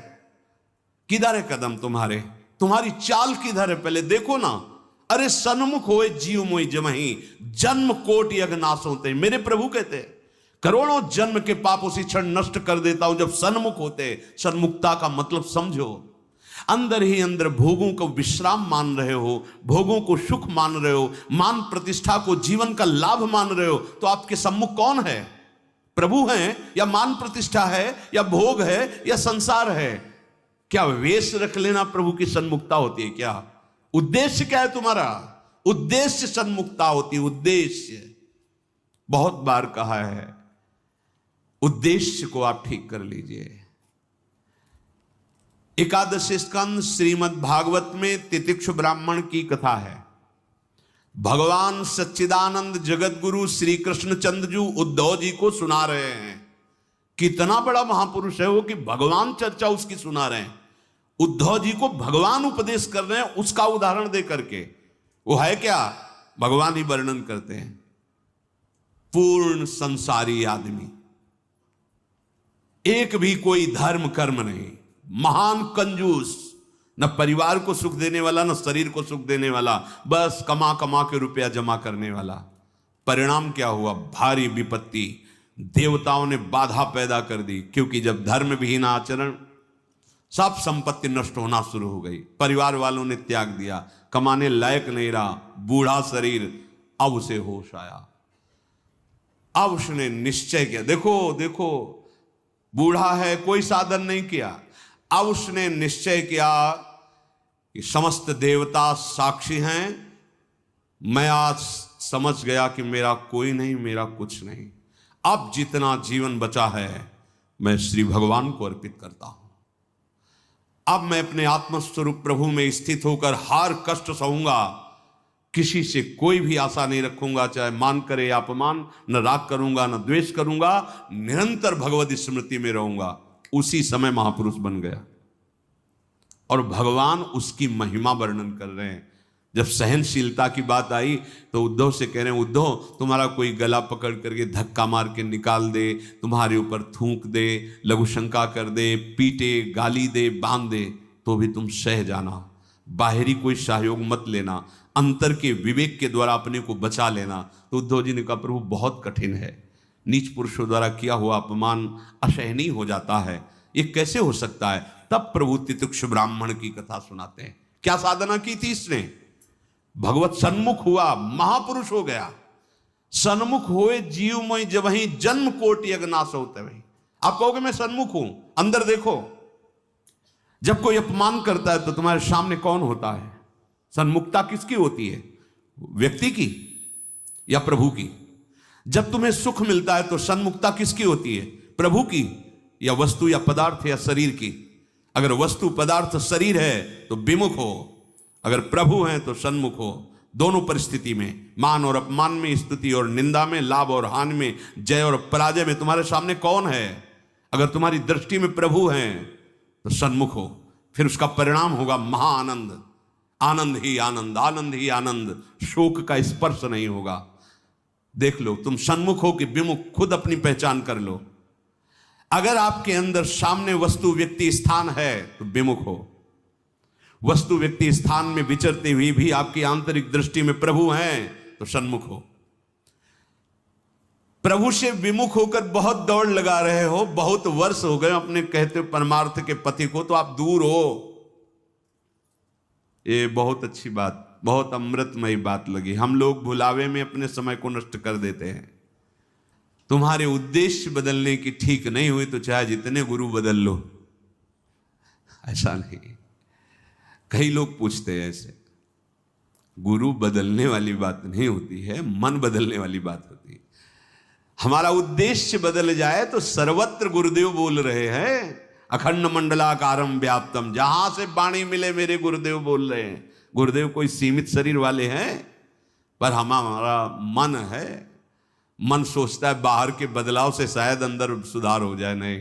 किधर है कदम तुम्हारे? तुम्हारी चाल किधर है? पहले देखो ना। अरे सन्मुख होए जीव मोई जमही, जन्म कोट यज्ञ नाश होते। मेरे प्रभु कहते हैं करोड़ों जन्म के पाप उसी क्षण नष्ट कर देता हूं जब सन्मुख होते। सन्मुखता का मतलब समझो। अंदर ही अंदर भोगों को विश्राम मान रहे हो, भोगों को सुख मान रहे हो, मान प्रतिष्ठा को जीवन का लाभ मान रहे हो, तो आपके सम्मुख कौन है? प्रभु हैं या मान प्रतिष्ठा है या भोग है या संसार है? क्या वेश रख लेना प्रभु की सन्मुखता होती है? क्या उद्देश्य क्या है तुम्हारा? उद्देश्य सन्मुखता होती है। उद्देश्य बहुत बार कहा है, उद्देश्य को आप ठीक कर लीजिए। एकादश स्कंद श्रीमद् भागवत में तितिक्षु ब्राह्मण की कथा है। भगवान सच्चिदानंद जगत गुरु श्री कृष्ण चंद्रजू उद्धव जी को सुना रहे हैं। कितना बड़ा महापुरुष है वो कि भगवान चर्चा उसकी सुना रहे हैं। उद्धव जी को भगवान उपदेश कर रहे हैं, उसका उदाहरण दे करके। वो है क्या? भगवान ही वर्णन करते हैं। पूर्ण संसारी आदमी, एक भी कोई धर्म कर्म नहीं, महान कंजूस, न परिवार को सुख देने वाला न शरीर को सुख देने वाला, बस कमा कमा के रुपया जमा करने वाला। परिणाम क्या हुआ? भारी विपत्ति। देवताओं ने बाधा पैदा कर दी, क्योंकि जब धर्म विहीन आचरण, सब संपत्ति नष्ट होना शुरू हो गई। परिवार वालों ने त्याग दिया, कमाने लायक नहीं रहा, बूढ़ा शरीर। अब उसे होश आया, अब उसने निश्चय किया। देखो देखो, बूढ़ा है, कोई साधन नहीं किया। अब उसने निश्चय किया कि समस्त देवता साक्षी हैं, मैं आज समझ गया कि मेरा कोई नहीं, मेरा कुछ नहीं। अब जितना जीवन बचा है मैं श्री भगवान को अर्पित करता हूं। अब मैं अपने आत्मस्वरूप प्रभु में स्थित होकर हर कष्ट सहूंगा, किसी से कोई भी आशा नहीं रखूंगा, चाहे मान करे या अपमान। न राग करूंगा न द्वेष करूंगा, निरंतर भगवत स्मृति में रहूंगा। उसी समय महापुरुष बन गया और भगवान उसकी महिमा वर्णन कर रहे हैं। जब सहनशीलता की बात आई तो उद्धव से कह रहे हैं, उद्धव तुम्हारा कोई गला पकड़ करके धक्का मार के निकाल दे, तुम्हारे ऊपर थूक दे, लघुशंका कर दे, पीटे, गाली दे, बांध दे, तो भी तुम सह जाना। बाहरी कोई सहयोग मत लेना, अंतर के विवेक के द्वारा अपने को बचा लेना। तो उद्धव जी ने कहा, प्रभु बहुत कठिन है, नीच पुरुषों द्वारा किया हुआ अपमान असहनीय हो जाता है, ये कैसे हो सकता है? तब प्रभु तितिक्षु ब्राह्मण की कथा सुनाते हैं। क्या साधना की थी इसने? भगवत सन्मुख हुआ, महापुरुष हो गया। सन्मुख होए जीवमय जब वही जन्म कोट यज्ञ नाश होते वही। आप कहोगे मैं सन्मुख हूं, अंदर देखो। जब कोई अपमान करता है तो तुम्हारे सामने कौन होता है? सन्मुखता किसकी होती है? व्यक्ति की या प्रभु की? जब तुम्हें सुख मिलता है तो सन्मुखता किसकी होती है? प्रभु की या वस्तु या पदार्थ या शरीर की? अगर वस्तु पदार्थ शरीर है तो विमुख हो, अगर प्रभु हैं तो सन्मुख हो। दोनों परिस्थिति में, मान और अपमान में, स्तुति और निंदा में, लाभ और हानि में, जय और पराजय में तुम्हारे सामने कौन है? अगर तुम्हारी दृष्टि में प्रभु हैं तो सन्मुख हो, फिर उसका परिणाम होगा महाआनंद। आनंद ही आनंद, आनंद ही आनंद, शोक का स्पर्श नहीं होगा। देख लो, तुम सन्मुख हो कि विमुख, खुद अपनी पहचान कर लो। अगर आपके अंदर सामने वस्तु व्यक्ति स्थान है तो विमुख हो। वस्तु व्यक्ति स्थान में विचरते हुए भी आपकी आंतरिक दृष्टि में प्रभु हैं तो सन्मुख हो। प्रभु से विमुख होकर बहुत दौड़ लगा रहे हो, बहुत वर्ष हो गए अपने कहते परमार्थ के पति को, तो आप दूर हो। ये बहुत अच्छी बात, बहुत अमृतमयी बात लगी। हम लोग भुलावे में अपने समय को नष्ट कर देते हैं। तुम्हारे उद्देश्य बदलने की ठीक नहीं हुई तो चाहे जितने गुरु बदल लो, ऐसा नहीं। कई लोग पूछते हैं ऐसे, गुरु बदलने वाली बात नहीं होती है, मन बदलने वाली बात होती है। हमारा उद्देश्य बदल जाए तो सर्वत्र गुरुदेव बोल रहे हैं, अखंड मंडलाकारम व्याप्तम, जहां से वाणी मिले मेरे गुरुदेव बोल रहे हैं। गुरुदेव कोई सीमित शरीर वाले हैं, पर हमारा मन है, मन सोचता है बाहर के बदलाव से शायद अंदर सुधार हो जाए। नहीं,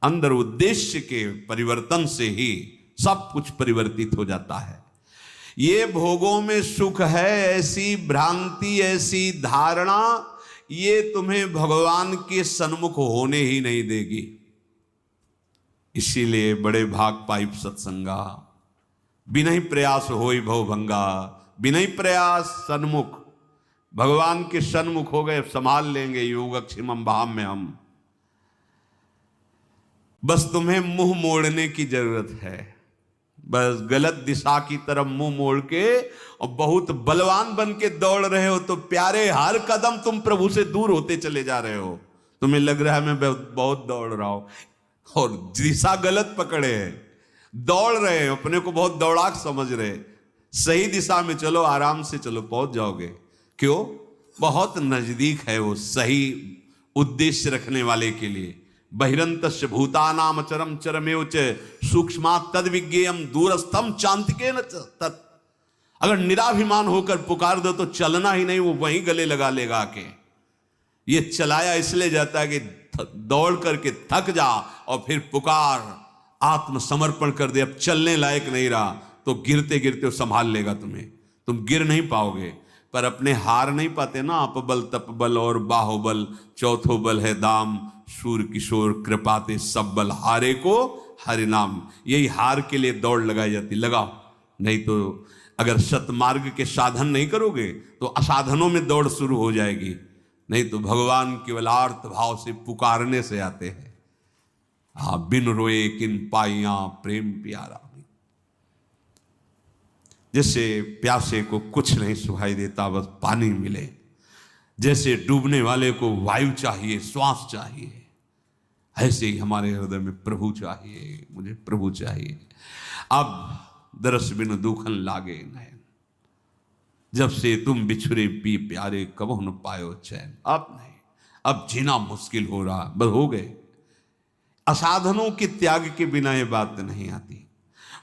अंदर उद्देश्य के परिवर्तन से ही सब कुछ परिवर्तित हो जाता है। ये भोगों में सुख है, ऐसी भ्रांति, ऐसी धारणा, ये तुम्हें भगवान के सन्मुख होने ही नहीं देगी। इसीलिए बड़े भाग पाइप सत्संगा, बिना ही प्रयास होई भव भंगा, बिना ही प्रयास सन्मुख, भगवान के सन्मुख हो गए, संभाल लेंगे योगक्षेमम भाव में हम। बस तुम्हें मुंह मोड़ने की जरूरत है, बस गलत दिशा की तरफ मुंह मोड़ के और बहुत बलवान बन के दौड़ रहे हो तो प्यारे हर कदम तुम प्रभु से दूर होते चले जा रहे हो। तुम्हें लग रहा है मैं बहुत दौड़ रहा हूं और दिशा गलत पकड़े है, दौड़ रहे हो, अपने को बहुत दौड़ाक समझ रहे। सही दिशा में चलो, आराम से चलो, पहुंच जाओगे। क्यों? बहुत नजदीक है वो सही उद्देश्य रखने वाले के लिए। बहिरंतस्य भूतानाम चरम चरमेव च सूक्ष्मात् तद विज्ञेयम दूरस्थम चांतिकेन तत्। अगर निराभिमान होकर पुकार दो तो चलना ही नहीं, वो वहीं गले लगा लेगा आके। ये चलाया इसलिए जाता है कि दौड़ करके थक जा और फिर पुकार, आत्मसमर्पण कर दे, अब चलने लायक नहीं रहा तो गिरते गिरते वो संभाल लेगा तुम्हें, तुम गिर नहीं पाओगे। पर अपने हार नहीं पाते ना, अपबल तपबल और बाहुबल, चौथो बल है दाम, सूर किशोर कृपाते सब बल हारे को हरि नाम। यही हार के लिए दौड़ लगाई जाती, लगाओ। नहीं तो अगर सतमार्ग के साधन नहीं करोगे तो असाधनों में दौड़ शुरू हो जाएगी। नहीं तो भगवान केवल आर्त भाव से पुकारने से आते हैं। हाँ, बिन रोए किन पाइया प्रेम प्यारा। जैसे प्यासे को कुछ नहीं सुनाई देता, बस पानी मिले, जैसे डूबने वाले को वायु चाहिए, श्वास चाहिए, ऐसे ही हमारे हृदय में प्रभु चाहिए, मुझे प्रभु चाहिए। अब दरस बिन दुखन लागे नयन, जब से तुम बिछुरे पी प्यारे कबो न पायो चैन। अब नहीं, अब जीना मुश्किल हो रहा, बस हो गए। असाधनों के त्याग के बिना ये बात नहीं आती।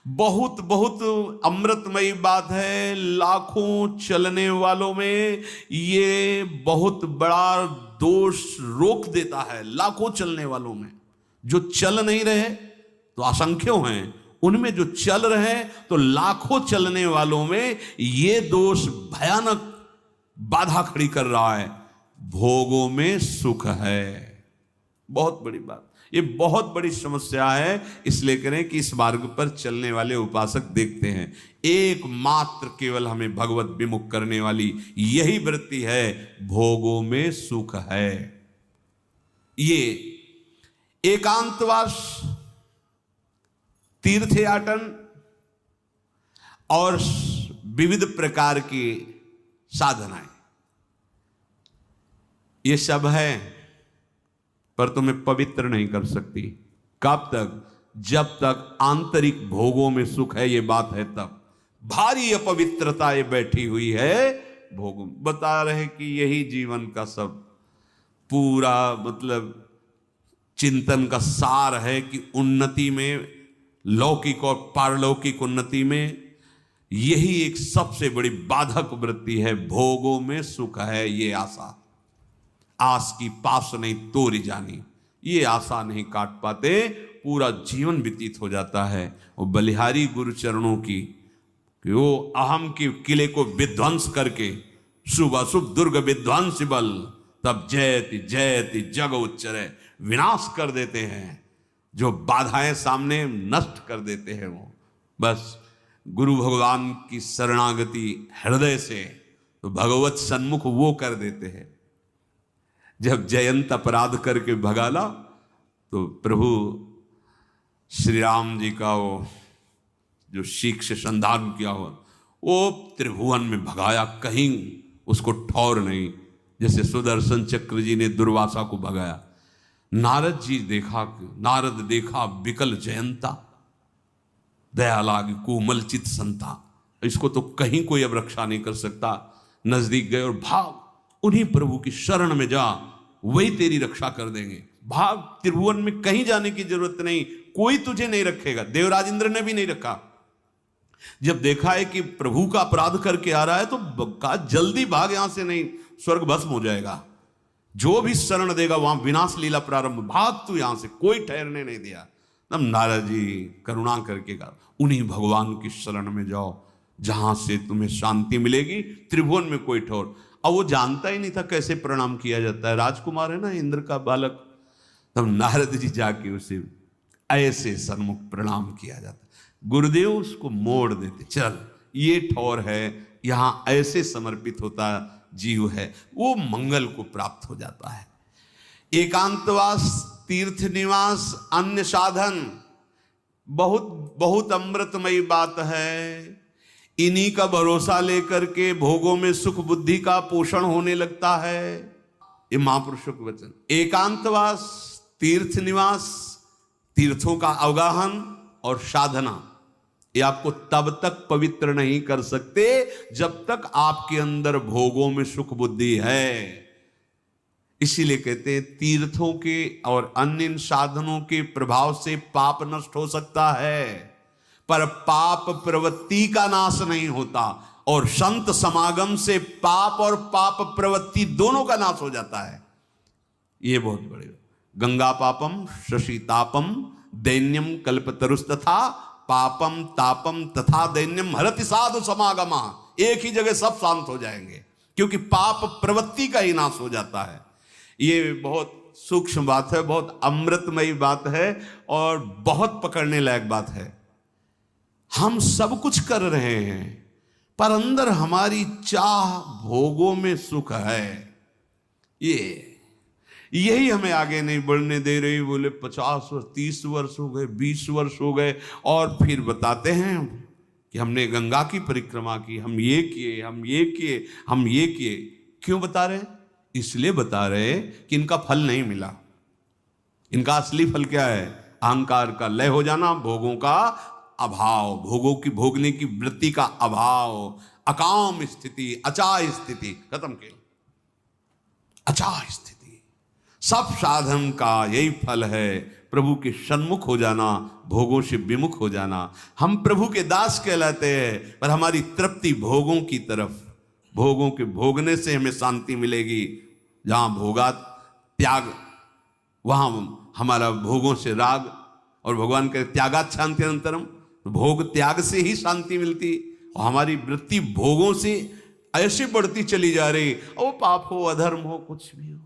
बहुत बहुत अमृतमयी बात है। लाखों चलने वालों में ये बहुत बड़ा दोष रोक देता है। लाखों चलने वालों में जो चल नहीं रहे तो असंख्यों हैं, उनमें जो चल रहे हैं तो लाखों चलने वालों में ये दोष भयानक बाधा खड़ी कर रहा है। भोगों में सुख है, बहुत बड़ी बात, ये बहुत बड़ी समस्या है। इसलिए करें कि इस मार्ग पर चलने वाले उपासक देखते हैं, एकमात्र केवल हमें भगवत विमुख करने वाली यही वृत्ति है, भोगों में सुख है। ये एकांतवास, तीर्थयाटन और विविध प्रकार की साधनाएं, ये सब है, पर तुम्हें पवित्र नहीं कर सकती। कब तक? जब तक आंतरिक भोगों में सुख है, ये बात है तब। भारी अपवित्रता ये बैठी हुई है भोगों। बता रहे कि यही जीवन का सब पूरा मतलब चिंतन का सार है कि उन्नति में, लौकिक और पारलौकिक उन्नति में, यही एक सबसे बड़ी बाधक वृत्ति है। भोगों में सुख है, ये आशा। आस की पास नहीं तोरी जानी, ये आशा नहीं काट पाते, पूरा जीवन व्यतीत हो जाता है। वो बलिहारी गुरु चरणों की कि वो अहम के किले को विध्वंस करके शुभ अशुभ दुर्ग विध्वंस बल, तब जयति जयति जग उच्चरे, विनाश कर देते हैं। जो बाधाएं सामने नष्ट कर देते हैं वो बस गुरु भगवान की शरणागति हृदय से तो भगवत सन्मुख वो कर देते हैं। जब जयंत अपराध करके भगाला तो प्रभु श्री राम जी का वो जो शीख से संधान किया हुआ वो त्रिभुवन में भगाया, कहीं उसको ठौर नहीं। जैसे सुदर्शन चक्र जी ने दुर्वासा को भगाया। नारद जी देखा, विकल जयंता, दया लाग कोमल चित संता। इसको तो कहीं कोई अब रक्षा नहीं कर सकता। नजदीक गए और भाग, उन्हीं प्रभु की शरण में जा, वही तेरी रक्षा कर देंगे। भाग, त्रिभुवन में कहीं जाने की जरूरत नहीं, कोई तुझे नहीं रखेगा। देवराज इंद्र ने भी नहीं रखा। जब देखा है कि प्रभु का अपराध करके आ रहा है तो कहा जल्दी भाग यहां से, नहीं स्वर्ग भस्म हो जाएगा। जो भी शरण देगा वहां विनाश लीला प्रारंभ, भाग तू यहां से, कोई ठहरने नहीं दिया। तब नारद जी करुणा करके कहा उन्हीं भगवान की शरण में जाओ जहां से तुम्हें शांति मिलेगी, त्रिभुवन में कोई ठोर। अब वो जानता ही नहीं था कैसे प्रणाम किया जाता है, राजकुमार है ना, इंद्र का बालक। तब नारद जी जाके उसे ऐसे सन्मुख प्रणाम किया जाता, गुरुदेव उसको मोड़ देते, चल ये ठौर है, यहां ऐसे समर्पित होता जीव है, वो मंगल को प्राप्त हो जाता है। एकांतवास, तीर्थ निवास, अन्य साधन, बहुत बहुत अमृतमयी बात है। इन्हीं का भरोसा लेकर के भोगों में सुख बुद्धि का पोषण होने लगता है। ये महापुरुषों के वचन। एकांतवास, तीर्थ निवास, तीर्थों का अवगाहन और साधना, ये आपको तब तक पवित्र नहीं कर सकते जब तक आपके अंदर भोगों में सुख बुद्धि है। इसीलिए कहते हैं तीर्थों के और अन्य साधनों के प्रभाव से पाप नष्ट हो सकता है, पर पाप प्रवृत्ति का नाश नहीं होता। और संत समागम से पाप और पाप प्रवृत्ति दोनों का नाश हो जाता है। ये बहुत बड़े। गंगा पापम शशि तापम दैन्यम कल्पतरुस्तथा पापम तापम तथा दैन्यम हरति साधु समागमा। एक ही जगह सब शांत हो जाएंगे, क्योंकि पाप प्रवृत्ति का ही नाश हो जाता है। ये बहुत सूक्ष्म बात है, बहुत अमृतमयी बात है और बहुत पकड़ने लायक बात है। हम सब कुछ कर रहे हैं, पर अंदर हमारी चाह भोगों में सुख है, यही हमें आगे नहीं बढ़ने दे रही। बोले 50 वर्ष 30 वर्ष हो गए, 20 वर्ष हो गए, और फिर बताते हैं कि हमने गंगा की परिक्रमा की, हम ये किए, हम ये किए, हम ये किए। क्यों बता रहे? इसलिए बता रहे कि इनका फल नहीं मिला। इनका असली फल क्या है? अहंकार का लय हो जाना, भोगों का अभाव, भोगों की भोगने की वृत्ति का अभाव, अकाम स्थिति, अचाय स्थिति, खत्म के अचाय स्थिति। सब साधन का यही फल है, प्रभु के सन्मुख हो जाना, भोगों से विमुख हो जाना। हम प्रभु के दास कहलाते हैं, पर हमारी तृप्ति भोगों की तरफ, भोगों के भोगने से हमें शांति मिलेगी। जहां भोगा त्याग, वहां हमारा भोगों से राग, और भगवान कहते त्यागात् शांति अनंतरम, भोग त्याग से ही शांति मिलती। और हमारी वृत्ति भोगों से ऐसे बढ़ती चली जा रही, और पाप हो, अधर्म हो, कुछ भी हो,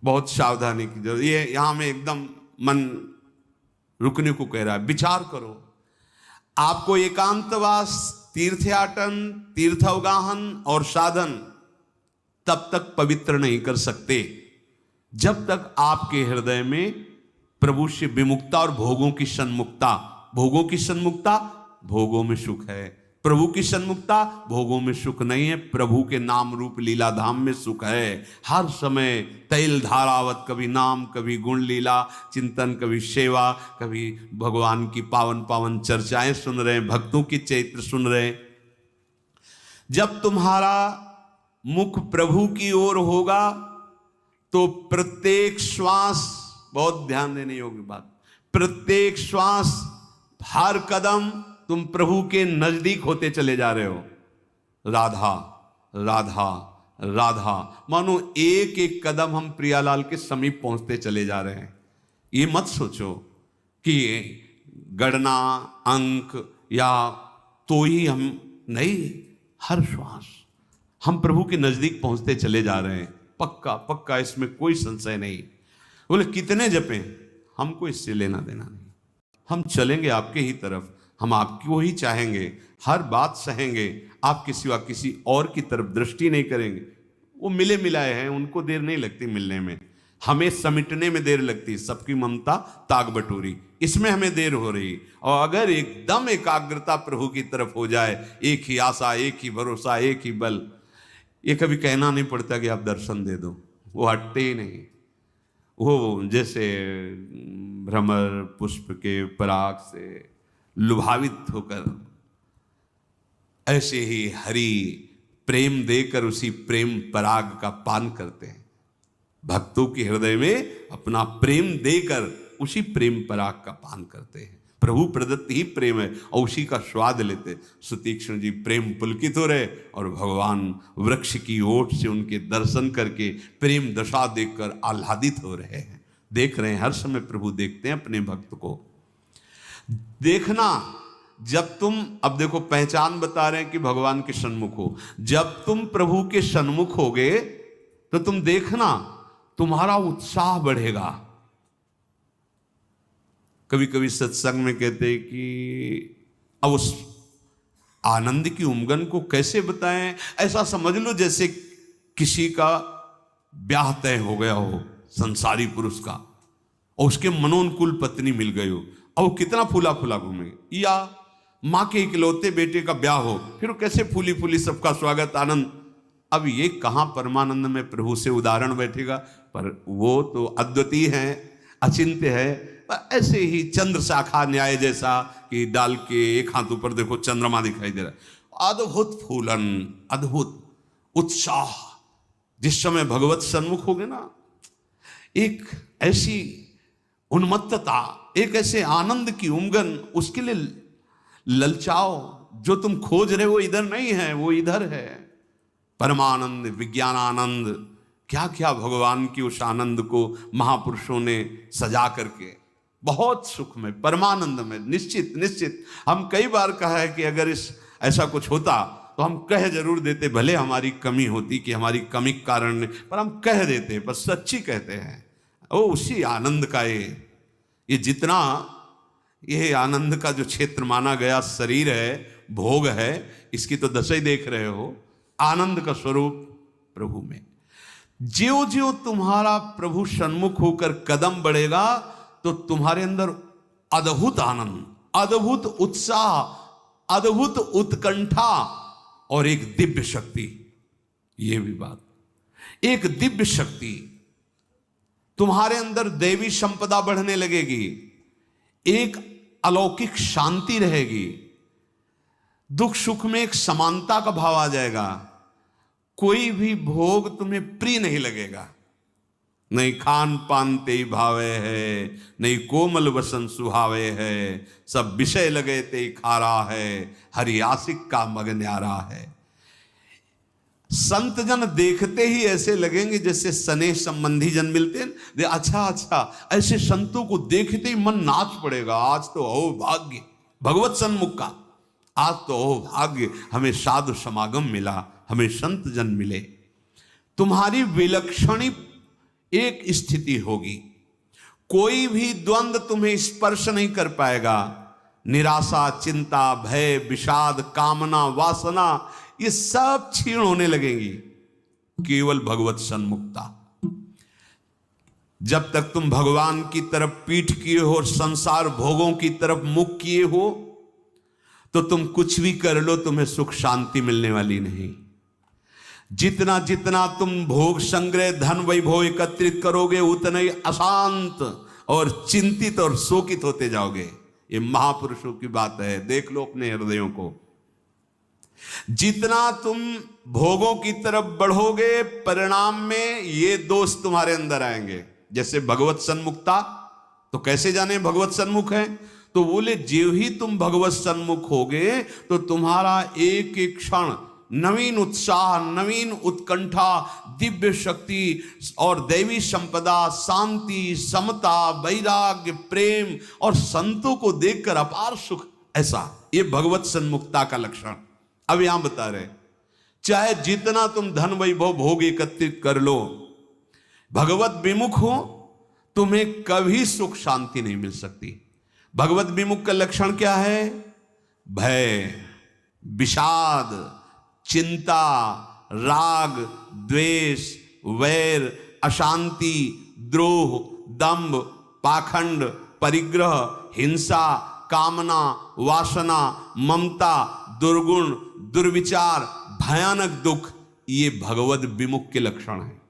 बहुत सावधानी की जरूरत। ये यहां में एकदम मन रुकने को कह रहा है, विचार करो। आपको एकांतवास, तीर्थयाटन, तीर्थावगाहन और साधन तब तक पवित्र नहीं कर सकते जब तक आपके हृदय में प्रभु से विमुक्ता और भोगों की सन्मुक्ता, भोगों की सन्मुक्ता, भोगों में सुख है, प्रभु की सन्मुक्ता, भोगों में सुख नहीं है, प्रभु के नाम रूप लीला धाम में सुख है। हर समय तैल धारावत, कभी नाम, कभी गुण लीला चिंतन, कभी सेवा, कभी भगवान की पावन पावन चर्चाएं सुन रहे हैं, भक्तों की चरित्र सुन रहे हैं। जब तुम्हारा मुख प्रभु की ओर होगा तो प्रत्येक श्वास, बहुत ध्यान देने योग्य बात, प्रत्येक श्वास, हर कदम तुम प्रभु के नजदीक होते चले जा रहे हो। राधा राधा राधा, मानो एक एक कदम हम प्रियालाल के समीप पहुंचते चले जा रहे हैं। ये मत सोचो कि गणना, अंक या तो ही हम, नहीं, हर श्वास हम प्रभु के नजदीक पहुंचते चले जा रहे हैं। पक्का पक्का, इसमें कोई संशय नहीं। बोले कितने जपें, हमको इससे लेना देना नहीं, हम चलेंगे आपके ही तरफ, हम आपको ही चाहेंगे, हर बात सहेंगे, आपके सिवा किसी और की तरफ दृष्टि नहीं करेंगे। वो मिले मिलाए हैं, उनको देर नहीं लगती मिलने में, हमें समिटने में देर लगती। सबकी ममता ताग बटोरी, इसमें हमें देर हो रही। और अगर एकदम एकाग्रता प्रभु की तरफ हो जाए, एक ही आशा, एक ही भरोसा, एक ही बल, ये कभी कहना नहीं पड़ता कि आप दर्शन दे दो, वो हटते ही नहीं। वो जैसे भ्रमर पुष्प के पराग से लुभावित होकर ऐसे ही हरि प्रेम देकर उसी प्रेम पराग का पान करते हैं। भक्तों के हृदय में अपना प्रेम देकर उसी प्रेम पराग का पान करते हैं। प्रभु प्रदत्त ही प्रेम है और उसी का स्वाद लेते। सुतीक्ष्ण जी प्रेम पुलकित हो रहे और भगवान वृक्ष की ओट से उनके दर्शन करके प्रेम दशा देखकर आह्लादित हो रहे हैं। देख रहे हैं, हर समय प्रभु देखते हैं अपने भक्त को। देखना, जब तुम, अब देखो पहचान बता रहे हैं कि भगवान के सन्मुख हो। जब तुम प्रभु के सन्मुख होगे तो तुम देखना तुम्हारा उत्साह बढ़ेगा। कभी कभी सत्संग में कहते हैं कि अब उस आनंद की उमंग को कैसे बताएं। ऐसा समझ लो जैसे किसी का ब्याह तय हो गया हो संसारी पुरुष का और उसके मनोनुकूल पत्नी मिल गई हो और वो कितना फूला फूला घूमेगी। या माँ के इकलौते बेटे का ब्याह हो, फिर वो कैसे फूली फूली सबका स्वागत आनंद। अब ये कहाँ परमानंद में प्रभु से उदाहरण बैठेगा, पर वो तो अद्वितीय है, अचिंत्य है। ऐसे ही चंद्र शाखा न्याय जैसा कि डाल के एक हाथ ऊपर देखो चंद्रमा दिखाई दे रहा है। अद्भुत फूलन, अद्भुत उत्साह। जिस समय भगवत सन्मुख होगे ना, एक ऐसी उन्मत्तता, एक ऐसे आनंद की उमंग, उसके लिए ललचाओ। जो तुम खोज रहे हो वो इधर नहीं है, वो इधर है। परमानंद, विज्ञानानंद, क्या क्या भगवान की उस आनंद को महापुरुषों ने सजा करके बहुत सुख में, परमानंद में, निश्चित निश्चित। हम कई बार कहा है कि अगर इस ऐसा कुछ होता तो हम कह जरूर देते, भले हमारी कमी होती कि हमारी कमी के कारण, पर हम कह देते, पर सच्ची कहते हैं। ओ उसी आनंद का ये जितना ये आनंद का जो क्षेत्र माना गया शरीर है, भोग है, इसकी तो दशा ही देख रहे हो। आनंद का स्वरूप प्रभु में। ज्यों ज्यों तुम्हारा प्रभु सन्मुख होकर कदम बढ़ेगा तो तुम्हारे अंदर अद्भुत आनंद, अद्भुत उत्साह, अद्भुत उत्कंठा और एक दिव्य शक्ति। ये भी बात, एक दिव्य शक्ति तुम्हारे अंदर, दैवी संपदा बढ़ने लगेगी, एक अलौकिक शांति रहेगी। दुख सुख में एक समानता का भाव आ जाएगा। कोई भी भोग तुम्हें प्रिय नहीं लगेगा। नहीं खान पान ते भावे है, नहीं कोमल वसन सुहावे है, सब विषय लगे ते खारा है, हरि आशिक का मग न्यारा है। संत जन देखते ही ऐसे लगेंगे जैसे स्नेह संबंधी जन मिलते हैं। अच्छा अच्छा, ऐसे संतों को देखते ही मन नाच पड़ेगा। आज तो ओ भाग्य भगवत सन्मुख का, आज तो ओ भाग्य हमें साधु समागम मिला, हमें संत जन मिले। तुम्हारी विलक्षणी एक स्थिति होगी, कोई भी द्वंद्व तुम्हें स्पर्श नहीं कर पाएगा। निराशा, चिंता, भय, विषाद, कामना, वासना, ये सब क्षीण होने लगेंगी। केवल भगवत सन्मुखता। जब तक तुम भगवान की तरफ पीठ किए हो और संसार भोगों की तरफ मुख किए हो तो तुम कुछ भी कर लो, तुम्हें सुख शांति मिलने वाली नहीं। जितना जितना तुम भोग संग्रह, धन वैभव एकत्रित करोगे, उतना ही अशांत और चिंतित और शोकित होते जाओगे। ये महापुरुषों की बात है, देख लो अपने हृदयों को। जितना तुम भोगों की तरफ बढ़ोगे, परिणाम में ये दोष तुम्हारे अंदर आएंगे। जैसे भगवत सन्मुखता, तो कैसे जाने भगवत सन्मुख है? तो बोले ज्यों ही तुम भगवत सन्मुख होगे तो तुम्हारा एक एक क्षण नवीन उत्साह, नवीन उत्कंठा, दिव्य शक्ति और दैवी संपदा, शांति, समता, वैराग्य, प्रेम और संतों को देखकर अपार सुख। ऐसा ये भगवत सन्मुखता का लक्षण। अब यहां बता रहे, चाहे जितना तुम धन वैभव भोग एकत्रित कर लो, भगवत विमुख हो, तुम्हें कभी सुख शांति नहीं मिल सकती। भगवत विमुख का लक्षण क्या है? भय, विषाद, चिंता, राग, द्वेष, वैर, अशांति, द्रोह, दंभ, पाखंड, परिग्रह, हिंसा, कामना, वासना, ममता, दुर्गुण, दुर्विचार, भयानक दुख, ये भगवत विमुख के लक्षण हैं।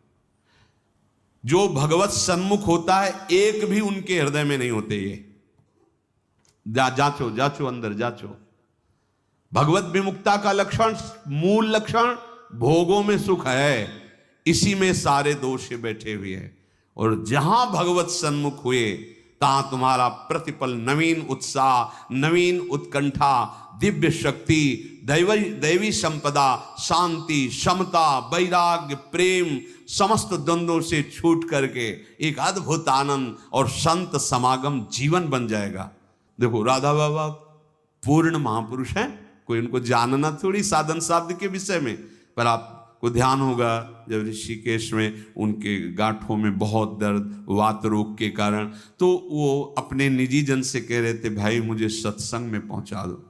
जो भगवत सन्मुख होता है, एक भी उनके हृदय में नहीं होते। ये जांचो जांचो, अंदर जांचो। भगवत विमुक्ता का लक्षण, मूल लक्षण भोगों में सुख है, इसी में सारे दोष बैठे हुए हैं। और जहां भगवत सन्मुख हुए तहां तुम्हारा प्रतिपल नवीन उत्साह, नवीन उत्कंठा, दिव्य शक्ति, दैवी संपदा, शांति, समता, वैराग्य, प्रेम, समस्त द्वंद्वों से छूट करके एक अद्भुत आनंद और संत समागम जीवन बन जाएगा। देखो राधा बाबा पूर्ण महापुरुष हैं, कोई उनको जानना थोड़ी साधन साध्य के विषय में, पर आपको ध्यान होगा जब ऋषिकेश में उनके गांठों में बहुत दर्द, वात रोग के कारण, तो वो अपने निजी जन से कह रहे थे भाई मुझे सत्संग में पहुंचा दो।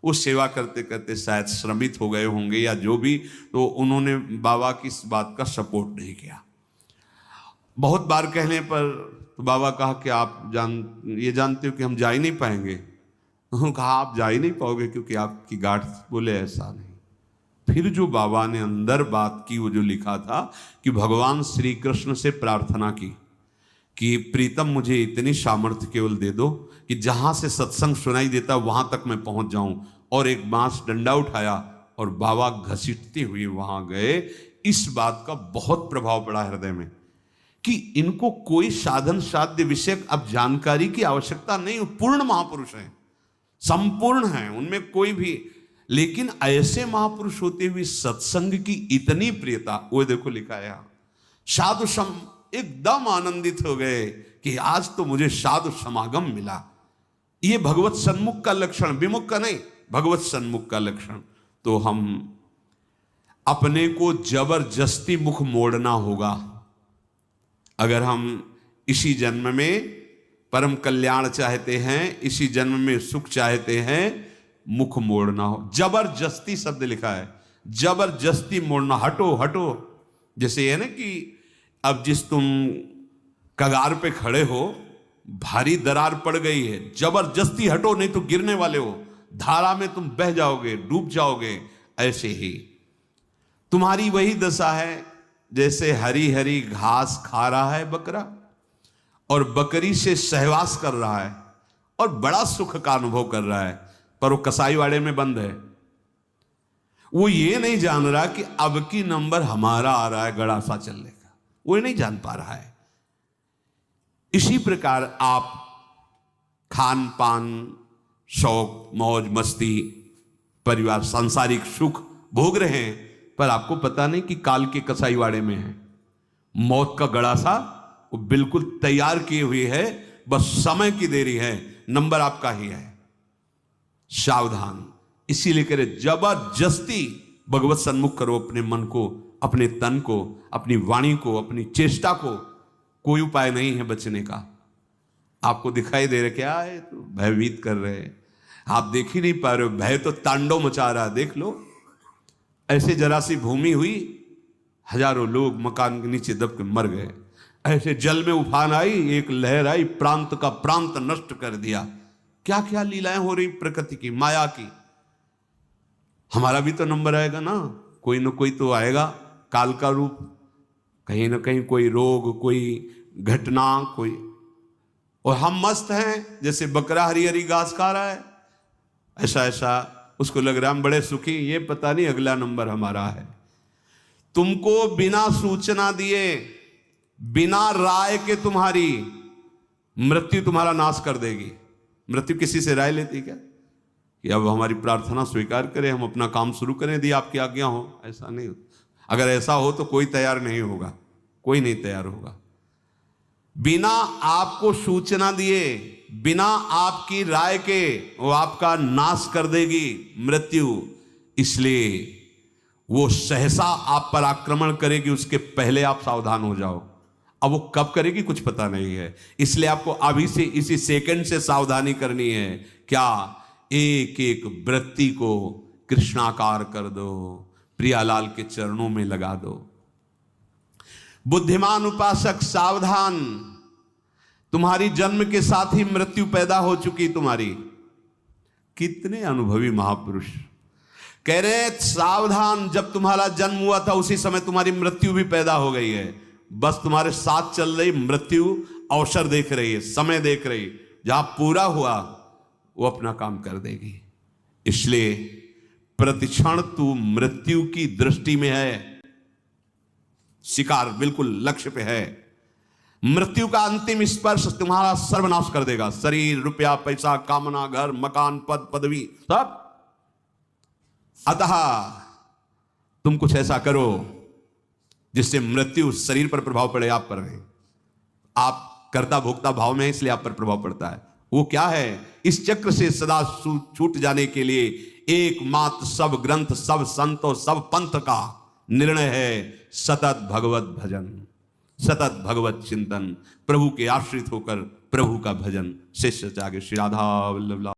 वो सेवा करते करते शायद श्रमित हो गए होंगे या जो भी, तो उन्होंने बाबा की इस बात का सपोर्ट नहीं किया। बहुत बार कहने पर तो बाबा कहा कि आप ये जानते हो कि हम जा ही नहीं पाएंगे। उन्होंने कहा आप जा ही नहीं पाओगे क्योंकि आपकी गांठ, बोले ऐसा नहीं। फिर जो बाबा ने अंदर बात की, वो जो लिखा था कि भगवान श्री कृष्ण से प्रार्थना की कि प्रीतम मुझे इतनी सामर्थ्य केवल दे दो कि जहां से सत्संग सुनाई देता वहां तक मैं पहुंच जाऊं, और एक बांस डंडा उठाया और बाबा घसीटते हुए वहां गए। इस बात का बहुत प्रभाव पड़ा हृदय में कि इनको कोई साधन साध्य विषयक अब जानकारी की आवश्यकता नहीं, पूर्ण महापुरुष हैं, संपूर्ण हैं, उनमें कोई भी, लेकिन ऐसे महापुरुष होते हुए सत्संग की इतनी प्रियता, वो देखो लिखा है साधु सम, एकदम आनंदित हो गए कि आज तो मुझे साधु समागम मिला। ये भगवत सन्मुख का लक्षण, विमुख का नहीं, भगवत सन्मुख का लक्षण। तो हम अपने को जबरदस्ती मुख मोड़ना होगा। अगर हम इसी जन्म में परम कल्याण चाहते हैं, इसी जन्म में सुख चाहते हैं, मुख मोड़ना हो। जबरदस्ती शब्द लिखा है, जबरदस्ती मोड़ना, हटो हटो। जैसे है ना कि अब जिस तुम कगार पे खड़े हो, भारी दरार पड़ गई है, जबरदस्ती हटो नहीं तो गिरने वाले हो, धारा में तुम बह जाओगे, डूब जाओगे। ऐसे ही तुम्हारी वही दशा है जैसे हरी हरी घास खा रहा है बकरा और बकरी से सहवास कर रहा है और बड़ा सुख का अनुभव कर रहा है, पर वो कसाईवाड़े में बंद है। वो ये नहीं जान रहा कि अब की नंबर हमारा आ रहा है गड़ासा चलने का, वो नहीं जान पा रहा है। इसी प्रकार आप खान पान, शौक, मौज मस्ती, परिवार, सांसारिक सुख भोग रहे हैं, पर आपको पता नहीं कि काल के कसाईवाड़े में है। मौत का गड़ासा वो बिल्कुल तैयार किए हुए है, बस समय की देरी है, नंबर आपका ही है। सावधान। इसीलिए कह रहे जबरदस्ती भगवत सन्मुख करो अपने मन को, अपने तन को, अपनी वाणी को, अपनी चेष्टा को। कोई उपाय नहीं है बचने का। आपको दिखाई दे रहा क्या है, तो भयभीत कर रहे हैं, आप देख ही नहीं पा रहे हो, भय तो तांडव मचा रहा है। देख लो, ऐसे जरा सी भूमि हुई, हजारों लोग मकान के नीचे दब के मर गए। ऐसे जल में उफान आई, एक लहर आई, प्रांत का प्रांत नष्ट कर दिया। क्या क्या लीलाएं हो रही प्रकृति की, माया की। हमारा भी तो नंबर आएगा ना कोई तो आएगा, काल का रूप, कहीं ना कहीं कोई रोग, कोई घटना, कोई, और हम मस्त हैं जैसे बकरा हरी हरी घास खा रहा है, ऐसा उसको लग रहा है हम बड़े सुखी, ये पता नहीं अगला नंबर हमारा है। तुमको बिना सूचना दिए, बिना राय के तुम्हारी मृत्यु तुम्हारा नाश कर देगी। मृत्यु किसी से राय लेती क्या कि अब हमारी प्रार्थना स्वीकार करें, हम अपना काम शुरू करें, यदि आपकी आज्ञा हो? ऐसा नहीं होता। अगर ऐसा हो तो कोई तैयार नहीं होगा, कोई नहीं तैयार होगा। बिना आपको सूचना दिए, बिना आपकी राय के वो आपका नाश कर देगी मृत्यु। इसलिए वो सहसा आप पर आक्रमण करेगी, उसके पहले आप सावधान हो जाओ। अब वो कब करेगी कुछ पता नहीं है, इसलिए आपको अभी से, इसी सेकंड से सावधानी करनी है। क्या? एक एक वृत्ति को कृष्णाकार कर दो, प्रियालाल के चरणों में लगा दो। बुद्धिमान उपासक सावधान, तुम्हारी जन्म के साथ ही मृत्यु पैदा हो चुकी तुम्हारी। कितने अनुभवी महापुरुष कह रहे सावधान, जब तुम्हारा जन्म हुआ था उसी समय तुम्हारी मृत्यु भी पैदा हो गई है। बस तुम्हारे साथ चल रही मृत्यु अवसर देख रही है, समय देख रही, जहां पूरा हुआ वो अपना काम कर देगी। इसलिए प्रतिक्षण तू मृत्यु की दृष्टि में है, शिकार बिल्कुल लक्ष्य पे है। मृत्यु का अंतिम स्पर्श तुम्हारा सर्वनाश कर देगा। शरीर, रुपया, पैसा, कामना, घर, मकान, पद, पदवी, सब। अतः तुम कुछ ऐसा करो जिससे मृत्यु शरीर पर प्रभाव पड़े, आप पर नहीं। आप कर्ता भोक्ता भाव में, इसलिए आप पर प्रभाव पड़ता है। वो क्या है? इस चक्र से सदा छूट जाने के लिए एकमात्र सब ग्रंथ, सब संतों, सब पंथ का निर्णय है सतत भगवत भजन, सतत भगवत चिंतन, प्रभु के आश्रित होकर प्रभु का भजन। शिष्य त्यागे। श्री राधा वल्लभ।